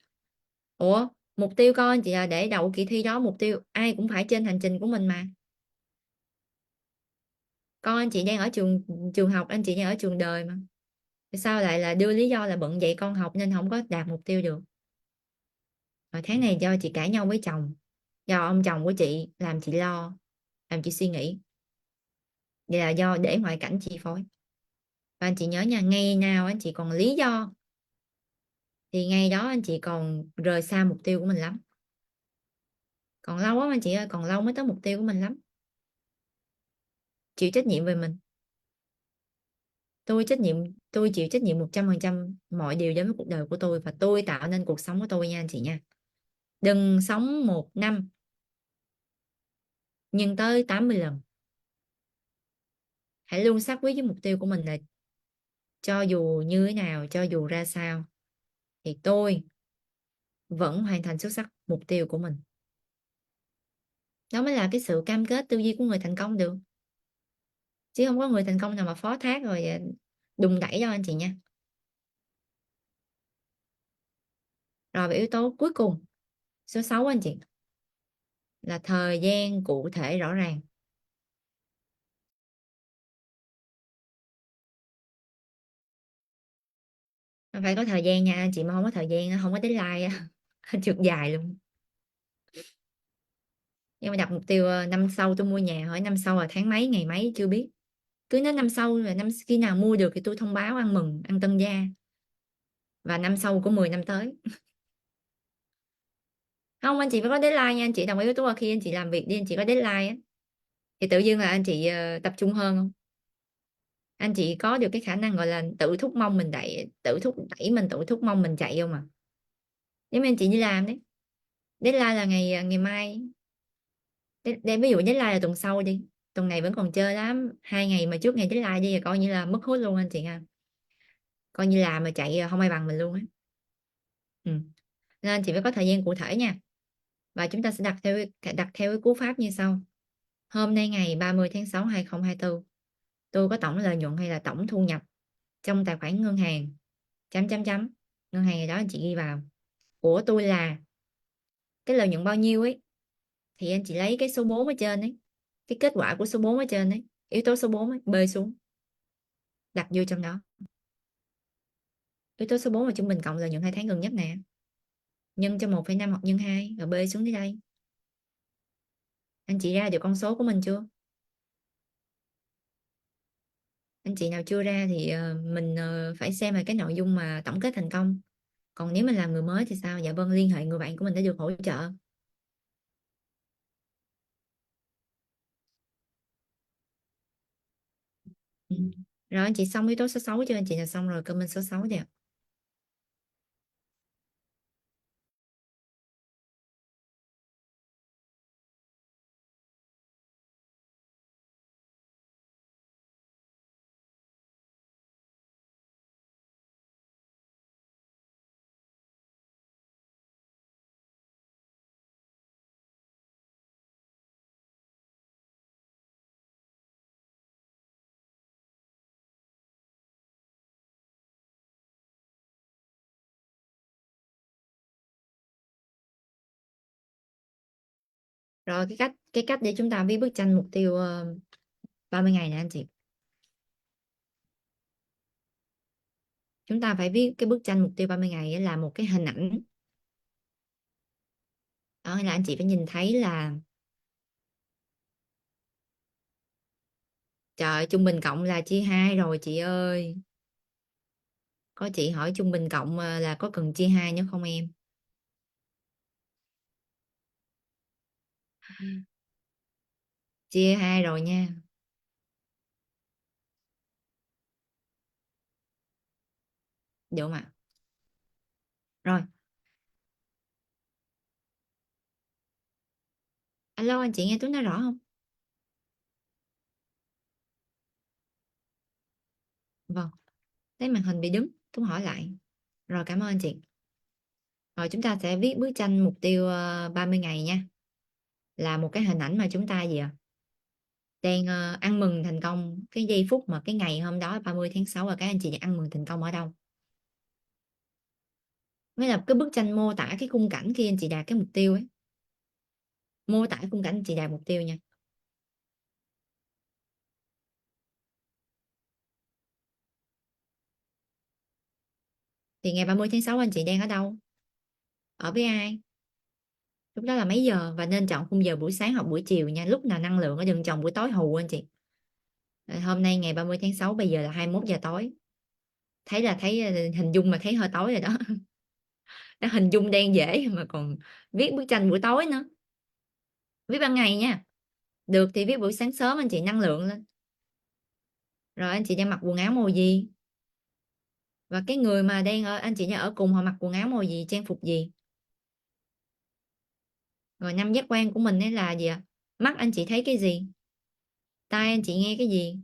Ủa, mục tiêu con chị là để đậu kỳ thi đó, mục tiêu ai cũng phải trên hành trình của mình mà. Con anh chị đang ở trường trường học, anh chị đang ở trường đời mà. Tại sao lại là đưa lý do là bận dạy con học nên không có đạt mục tiêu được? Rồi tháng này do chị cãi nhau với chồng, do ông chồng của chị làm chị lo, làm chị suy nghĩ, vậy là do để ngoại cảnh chi phối. Và anh chị nhớ nha, ngày nào anh chị còn lý do thì ngày đó anh chị còn rời xa mục tiêu của mình lắm. Còn lâu lắm anh chị ơi, còn lâu mới tới mục tiêu của mình lắm. Chịu trách nhiệm về mình. Tôi chịu trách nhiệm 100% mọi điều đến với cuộc đời của tôi, và tôi tạo nên cuộc sống của tôi nha anh chị nha. Đừng sống một năm nhưng tới 80 lần. Hãy luôn xác quyết với mục tiêu của mình là cho dù như thế nào, cho dù ra sao thì tôi vẫn hoàn thành xuất sắc mục tiêu của mình. Đó mới là cái sự cam kết tư duy của người thành công được. Chứ không có người thành công nào mà phó thác rồi đùn đẩy đâu anh chị nha. Rồi về yếu tố cuối cùng, số 6 anh chị, là thời gian cụ thể rõ ràng. Phải có thời gian nha anh chị, mà không có thời gian không có deadline á trượt dài luôn. Nhưng mà đặt mục tiêu năm sau tôi mua nhà, hỏi năm sau là tháng mấy ngày mấy chưa biết. Cứ nói năm sau là năm khi nào mua được thì tôi thông báo, ăn mừng ăn tân gia. Và năm sau của 10 năm tới. Không, anh chị phải có deadline nha anh chị, đồng ý với tôi là khi anh chị làm việc đi anh chị có deadline á thì tự dưng là anh chị tập trung hơn không. Anh chị có được cái khả năng gọi là tự thúc mong mình đẩy, tự thúc đẩy mình, tự thúc mong mình chạy không à. Nếu mà anh chị đi làm đấy, deadline là ngày mai. Để ví dụ deadline là tuần sau đi, tuần này vẫn còn chơi lắm, 2 ngày mà trước ngày deadline đi là coi như là mất hút luôn anh chị ha. Coi như làm mà chạy không ai bằng mình luôn á. Ừ. Nên anh chị phải có thời gian cụ thể nha. Và chúng ta sẽ đặt theo cái cú pháp như sau. Hôm nay ngày 30 tháng 6 2024, tôi có tổng lợi nhuận hay là tổng thu nhập trong tài khoản ngân hàng chấm chấm chấm, ngân hàng này đó anh chị ghi vào, của tôi là cái lợi nhuận bao nhiêu ấy, thì anh chị lấy cái số 4 ở trên ấy, cái kết quả của số 4 ở trên ấy, yếu tố số 4 ấy, bơi xuống đặt vô trong đó. Yếu tố số 4 là trung bình cộng lợi nhuận 2 tháng gần nhất nè, nhân cho 1,5 hoặc nhân 2 rồi bơi xuống tới đây. Anh chị ra được con số của mình chưa? Anh chị nào chưa ra thì mình phải xem là cái nội dung mà tổng kết thành công. Còn nếu mình làm người mới thì sao? Dạ vâng, liên hệ người bạn của mình để được hỗ trợ. Ừ. Rồi anh chị xong yếu tố số 6 chưa? Anh chị nào xong rồi comment số 6 đi ạ. Rồi cái cách để chúng ta viết bức tranh mục tiêu 30 ngày nè anh chị. Chúng ta phải viết cái bức tranh mục tiêu 30 ngày ấy là một cái hình ảnh. Đó là anh chị phải nhìn thấy là trời, trung bình cộng là chia hai rồi chị ơi. Có chị hỏi trung bình cộng là có cần chia hai nữa không em? Chia hai rồi nha. Được không ạ? Rồi, alo anh chị nghe tôi nói rõ không? Vâng, thấy màn hình bị đứng, tôi hỏi lại. Rồi cảm ơn anh chị. Rồi chúng ta sẽ viết bức tranh mục tiêu 30 ngày nha. Là một cái hình ảnh mà chúng ta gì ạ? Đang ăn mừng thành công cái giây phút mà cái ngày hôm đó 30 tháng 6 và các anh chị đang ăn mừng thành công ở đâu. Mới là cái bức tranh mô tả cái khung cảnh khi anh chị đạt cái mục tiêu ấy. Mô tả khung cảnh anh chị đạt mục tiêu nha. Thì ngày 30 tháng 6 anh chị đang ở đâu? Ở với ai? lúc đó là mấy giờ, và nên chọn khung giờ buổi sáng hoặc buổi chiều nha, lúc nào năng lượng, đừng chọn buổi tối hù anh chị. Hôm nay ngày 30 tháng 6, bây giờ là 21 giờ tối, thấy là thấy hình dung mà thấy hơi tối rồi đó. Đã hình dung đen dễ mà còn viết bức tranh buổi tối nữa. Viết ban ngày nha, được thì viết buổi sáng sớm anh chị, năng lượng lên. Rồi anh chị đang mặc quần áo màu gì, và cái người mà đang ở anh chị đang ở cùng họ mặc quần áo màu gì, trang phục gì. Rồi năm giác quan của mình ấy là gì ạ? Mắt anh chị thấy cái gì, tai anh chị nghe cái gì,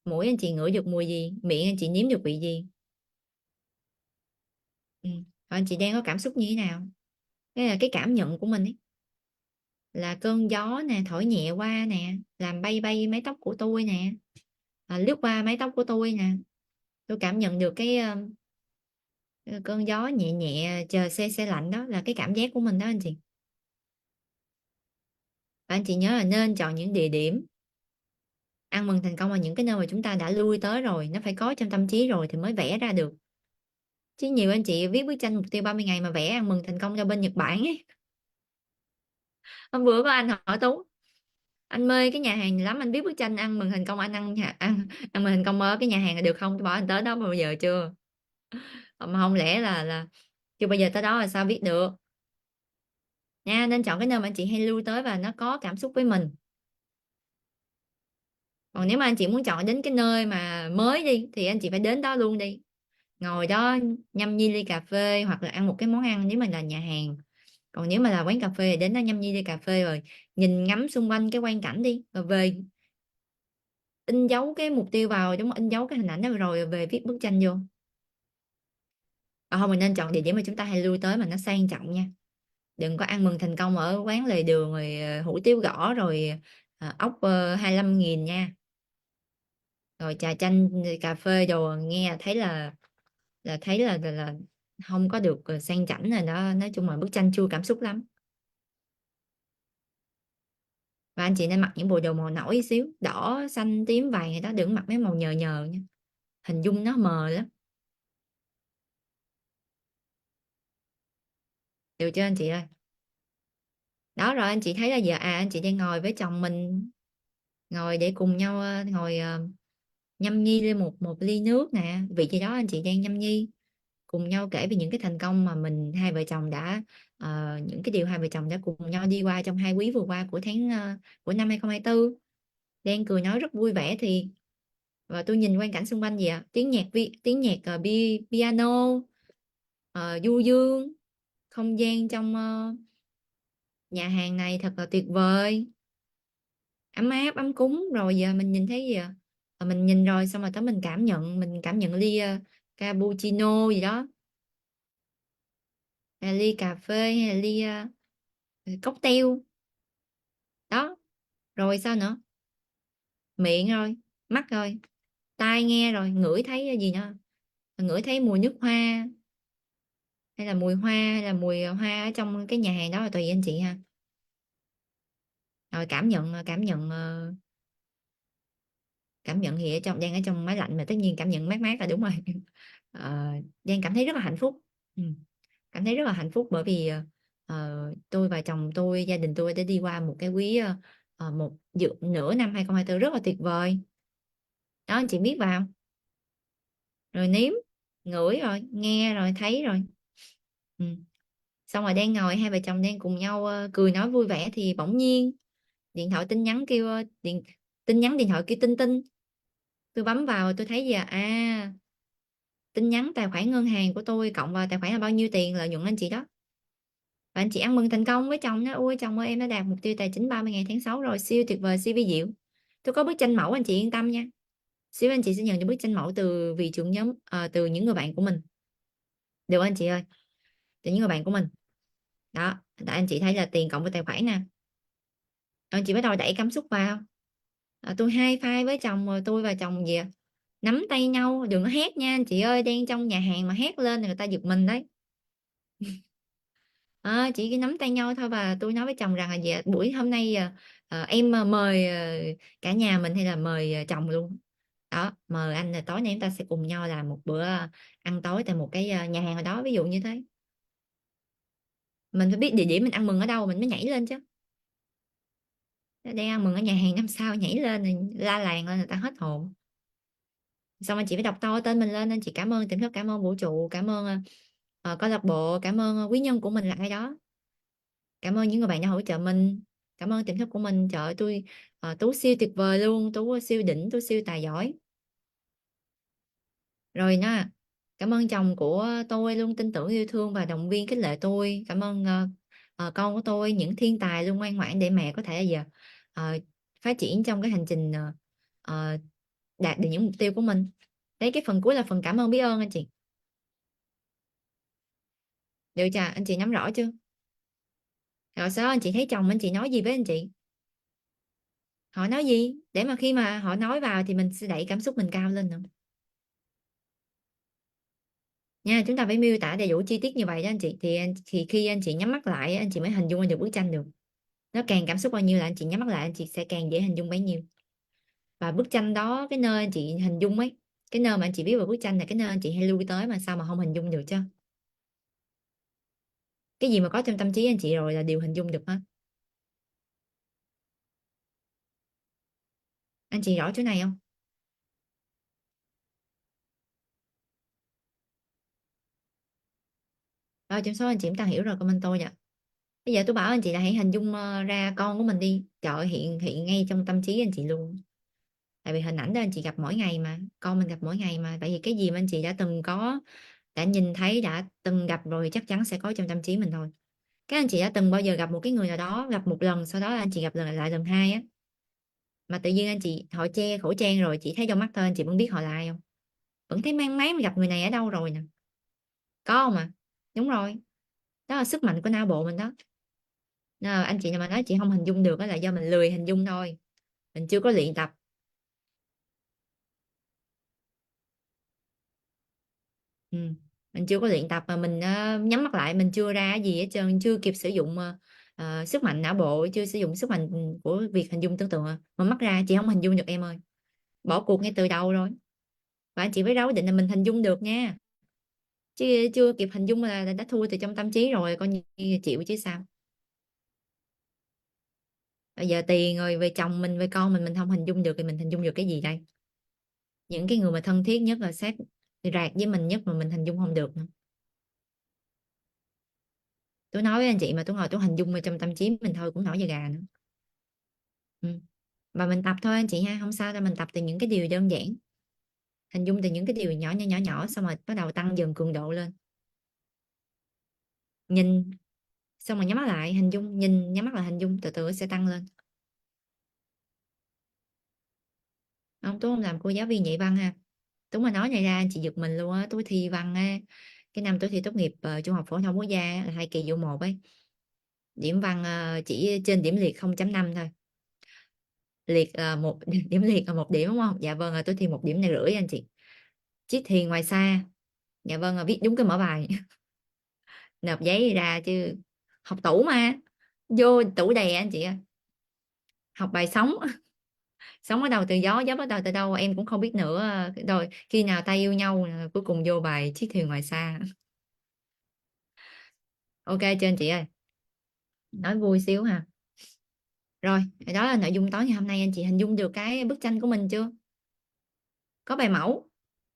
mũi anh chị ngửi được mùi gì, miệng anh chị nếm được vị gì. Ừ. Rồi anh chị đang có cảm xúc như thế nào, cái là cái cảm nhận của mình ấy, là cơn gió nè thổi nhẹ qua nè, làm bay bay mái tóc của tôi nè, lướt qua mái tóc của tôi nè, tôi cảm nhận được cái cơn gió nhẹ nhẹ, chờ xe xe lạnh, đó là cái cảm giác của mình đó anh chị. Và anh chị nhớ là nên chọn những địa điểm ăn mừng thành công, là những cái nơi mà chúng ta đã lui tới rồi, nó phải có trong tâm trí rồi thì mới vẽ ra được. Chứ nhiều anh chị viết bức tranh mục tiêu 30 ngày mà vẽ ăn mừng thành công cho bên Nhật Bản ấy. Hôm bữa có anh hỏi Tú, anh mê cái nhà hàng này lắm, anh viết bức tranh ăn mừng thành công, anh ăn mừng thành công ở cái nhà hàng là được không, tôi bảo anh tới đó bao giờ chưa, mà không lẽ là chưa bao giờ tới đó là sao viết được nha. Nên chọn cái nơi mà anh chị hay lưu tới và nó có cảm xúc với mình. Còn nếu mà anh chị muốn chọn đến cái nơi mà mới đi thì anh chị phải đến đó luôn đi, ngồi đó nhâm nhi ly cà phê hoặc là ăn một cái món ăn nếu mà là nhà hàng. Còn nếu mà là quán cà phê thì đến đó nhâm nhi ly cà phê, rồi nhìn ngắm xung quanh cái quang cảnh đi, rồi về in dấu cái mục tiêu vào, đúng không? In dấu cái hình ảnh đó rồi về viết bức tranh vô. Không, mình nên chọn địa điểm mà chúng ta hay lui tới mà nó sang trọng nha, đừng có ăn mừng thành công ở quán lề đường rồi hủ tiếu gõ rồi ốc 25.000 nha, rồi trà chanh cà phê đồ, nghe thấy là thấy là không có được sang chảnh rồi đó, nói chung là bức tranh chưa cảm xúc lắm. Và anh chị nên mặc những bộ đồ màu nổi xíu, đỏ xanh tím vàng gì đó, đừng mặc mấy màu nhờ nhờ nha, hình dung nó mờ lắm. Được chưa anh chị ơi? Đó, rồi anh chị thấy là giờ anh chị đang ngồi với chồng mình, ngồi để cùng nhau ngồi nhâm nhi lên một một ly nước nè, vị trí đó anh chị đang nhâm nhi, cùng nhau kể về những cái thành công mà mình hai vợ chồng đã những cái điều hai vợ chồng đã cùng nhau đi qua trong 2 quý vừa qua của của năm 2024, đang cười nói rất vui vẻ. Thì và tôi nhìn quang cảnh xung quanh gì ạ, tiếng nhạc piano, du dương, không gian trong nhà hàng này thật là tuyệt vời, ấm áp ấm cúng. Rồi giờ mình nhìn thấy gì ạ? Mình nhìn rồi xong rồi tới mình cảm nhận ly cappuccino gì đó, hay là ly cà phê, hay là ly cocktail đó. Rồi sao nữa, miệng rồi, mắt rồi, tai nghe rồi, ngửi thấy gì nữa, ngửi thấy mùi nước hoa, hay là mùi hoa, hay là mùi hoa ở trong cái nhà hàng đó là tùy anh chị ha. Rồi cảm nhận thì đang ở trong máy lạnh mà tất nhiên cảm nhận mát mát là đúng rồi. Đang cảm thấy rất là hạnh phúc. Ừ. Cảm thấy rất là hạnh phúc bởi vì tôi và chồng tôi, gia đình tôi đã đi qua một cái quý nửa năm 2024 rất là tuyệt vời đó, anh chị biết vào, rồi nếm, ngửi rồi nghe rồi thấy rồi. Ừ. Xong rồi đang ngồi hai vợ chồng đang cùng nhau cười nói vui vẻ thì bỗng nhiên điện thoại tin nhắn kêu tin nhắn điện thoại kêu tinh tinh. Tôi bấm vào tôi thấy gì tin nhắn tài khoản ngân hàng của tôi cộng vào tài khoản là bao nhiêu tiền lợi nhuận anh chị đó. Và anh chị ăn mừng thành công với chồng, nó ôi chồng ơi em đã đạt mục tiêu tài chính 30 ngày tháng 6 rồi, siêu tuyệt vời siêu vi diệu. Tôi có bức tranh mẫu anh chị yên tâm nha, xíu anh chị sẽ nhận được bức tranh mẫu từ vị trưởng nhóm, từ những người bạn của mình, được không anh chị ơi, từ những người bạn của mình đó. Tại anh chị thấy là tiền cộng với tài khoản nè, anh chị bắt đầu đẩy cảm xúc vào. Tôi hai phai với chồng, rồi tôi và chồng gì nắm tay nhau, đừng có hét nha anh chị ơi, đang trong nhà hàng mà hét lên thì người ta giật mình đấy. Chỉ cái nắm tay nhau thôi, và tôi nói với chồng rằng là dạ, buổi hôm nay em mời cả nhà mình hay là mời chồng luôn đó, mời anh là tối nay chúng ta sẽ cùng nhau làm một bữa ăn tối tại một cái nhà hàng ở đó, ví dụ như thế. Mình phải biết địa điểm mình ăn mừng ở đâu mình mới nhảy lên chứ. Đang ăn mừng ở nhà hàng 5 sao nhảy lên rồi la làng lên người ta hết hồn. Xong anh chị phải đọc to tên mình lên, anh chị cảm ơn tỉnh thất, cảm ơn vũ trụ, cảm ơn câu lạc bộ, cảm ơn quý nhân của mình là ai đó, cảm ơn những người bạn đã hỗ trợ mình, cảm ơn tỉnh thất của mình. Trời ơi, tôi Tú siêu tuyệt vời luôn, Tú siêu đỉnh, Tú siêu tài giỏi. Rồi nó, cảm ơn chồng của tôi luôn tin tưởng yêu thương và động viên khích lệ tôi, cảm ơn con của tôi, những thiên tài luôn ngoan ngoãn để mẹ có thể giờ ờ, phát triển trong cái hành trình ờ, đạt được những mục tiêu của mình. Đấy, cái phần cuối là phần cảm ơn biết ơn anh chị. Được chưa, anh chị nắm rõ chưa? Rồi sau đó anh chị thấy chồng anh chị nói gì với anh chị, họ nói gì, để mà khi mà họ nói vào thì mình sẽ đẩy cảm xúc mình cao lên nữa nha. Chúng ta phải miêu tả đầy đủ chi tiết như vậy đó anh chị, thì khi anh chị nhắm mắt lại anh chị mới hình dung ra được bức tranh được. Nó càng cảm xúc bao nhiêu là anh chị nhắm mắt lại anh chị sẽ càng dễ hình dung bấy nhiêu. Và bức tranh đó, cái nơi anh chị hình dung ấy, cái nơi mà anh chị viết vào bức tranh là cái nơi anh chị hay lui tới mà sao mà không hình dung được chứ. Cái gì mà có trong tâm trí anh chị rồi là đều hình dung được hết. Anh chị rõ chỗ này không? Rồi trong số anh chị chúng ta hiểu rồi, comment tôi nha. Bây giờ tôi bảo anh chị là hãy hình dung ra con của mình đi, trời ơi, hiện hiện ngay trong tâm trí anh chị luôn. Tại vì hình ảnh đó anh chị gặp mỗi ngày mà, con mình gặp mỗi ngày mà, tại vì cái gì mà anh chị đã từng có, đã nhìn thấy, đã từng gặp rồi thì chắc chắn sẽ có trong tâm trí mình thôi. Các anh chị đã từng bao giờ gặp một cái người nào đó, gặp một lần sau đó anh chị gặp lại lần hai á, mà tự nhiên anh chị họ che khẩu trang rồi chỉ thấy trong mắt thôi anh chị vẫn biết họ là ai không? Vẫn thấy mang máng mà gặp người này ở đâu rồi nè, có không ạ? Đúng rồi, đó là sức mạnh của não bộ mình đó. Nên là anh chị nào mà nói chị không hình dung được đó là do mình lười hình dung thôi, mình chưa có luyện tập. Ừ. Mình chưa có luyện tập mà mình nhắm mắt lại mình chưa ra cái gì hết trơn, chưa kịp sử dụng sức mạnh não bộ, chưa sử dụng sức mạnh của việc hình dung tưởng tượng mà mắt ra chị không hình dung được em ơi, bỏ cuộc ngay từ đầu rồi. Và anh chị phải ráo định là mình hình dung được nha, chứ chưa kịp hình dung là đã thua từ trong tâm trí rồi, coi như chịu chứ sao. Bây giờ tiền rồi về chồng mình về con mình không hình dung được thì mình hình dung được cái gì đây? Những cái người mà thân thiết nhất là sát rạc với mình nhất mà mình hình dung không được nữa. Tôi nói với anh chị mà tôi ngồi tôi hình dung ở trong tâm trí mình thôi cũng nổi da gà nữa. Ừ. Và mình tập thôi anh chị ha, không sao đâu, mình tập từ những cái điều đơn giản, hình dung từ những cái điều nhỏ nhỏ nhỏ nhỏ xong rồi bắt đầu tăng dần cường độ lên. Nhìn xong rồi nhắm mắt lại hình dung, nhìn nhắm mắt lại hình dung, từ từ sẽ tăng lên. Không, tôi không làm cô giáo viên dạy văn ha. Đúng mà nói này ra anh chị giật mình luôn á, tôi thi văn á, cái năm tôi thi tốt nghiệp trung học phổ thông quốc gia á, là 2 kỳ vô 1 ấy, điểm văn chỉ trên điểm liệt 0,5 thôi. Liệt một điểm liệt là 1 điểm đúng không? Dạ vâng, tôi thi 1,5 điểm anh chị. Chiết thì ngoài xa. Dạ vâng, viết đúng cái mở bài. Nộp giấy ra chứ, học tủ mà, vô tủ đầy anh chị ơi. Học bài sống. Sống ở đầu từ gió, gió bắt đầu từ đâu em cũng không biết nữa. Rồi khi nào ta yêu nhau cuối cùng vô bài chiếc thuyền ngoài xa. Ok chưa anh chị ơi, nói vui xíu ha. Rồi đó là nội dung tối ngày hôm nay, anh chị hình dung được cái bức tranh của mình chưa? Có bài mẫu,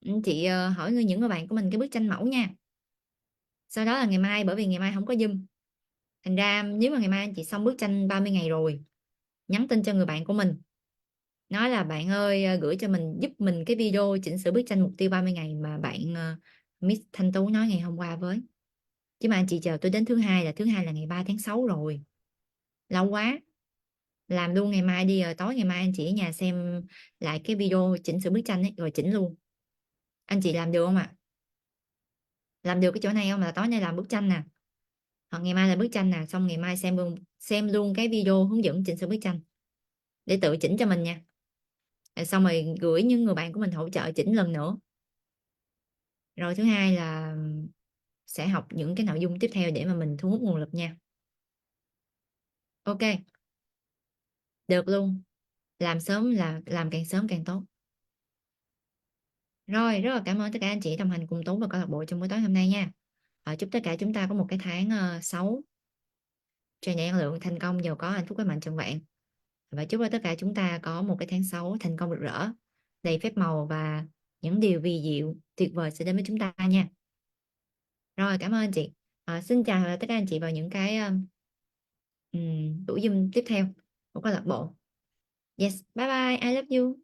anh chị hỏi những người bạn của mình cái bức tranh mẫu nha. Sau đó là ngày mai, bởi vì ngày mai không có Zoom, thành ra nếu mà ngày mai anh chị xong bức tranh 30 ngày rồi, nhắn tin cho người bạn của mình, nói là bạn ơi gửi cho mình, giúp mình cái video chỉnh sửa bức tranh mục tiêu 30 ngày mà bạn Miss Thanh Tú nói ngày hôm qua với. Chứ mà anh chị chờ tôi đến thứ hai là ngày 3 tháng 6 rồi, lâu quá. Làm luôn ngày mai đi, rồi tối ngày mai anh chị ở nhà xem lại cái video chỉnh sửa bức tranh ấy rồi chỉnh luôn. Anh chị làm được không ạ? Làm được cái chỗ này không là tối nay làm bức tranh nè, hoặc ngày mai là bức tranh nè, xong ngày mai xem luôn cái video hướng dẫn chỉnh sửa bức tranh để tự chỉnh cho mình nha. Rồi xong rồi gửi những người bạn của mình hỗ trợ chỉnh lần nữa. Rồi thứ hai là sẽ học những cái nội dung tiếp theo để mà mình thu hút nguồn lực nha. Ok, được luôn. Làm sớm là làm càng sớm càng tốt. Rồi rất là cảm ơn tất cả anh chị đồng hành cùng Tú và câu lạc bộ trong buổi tối hôm nay nha. Chúc tất cả chúng ta có một cái tháng xấu tràn đầy năng lượng, thành công, giàu có, hạnh phúc, cái mạnh trong bạn. Và chúc cho tất cả chúng ta có một cái tháng 6 thành công rực rỡ, đầy phép màu và những điều kỳ diệu tuyệt vời sẽ đến với chúng ta nha. Rồi, cảm ơn anh chị. Xin chào tất cả anh chị vào những cái buổi Zoom tiếp theo của câu lạc bộ. Yes, bye bye, I love you.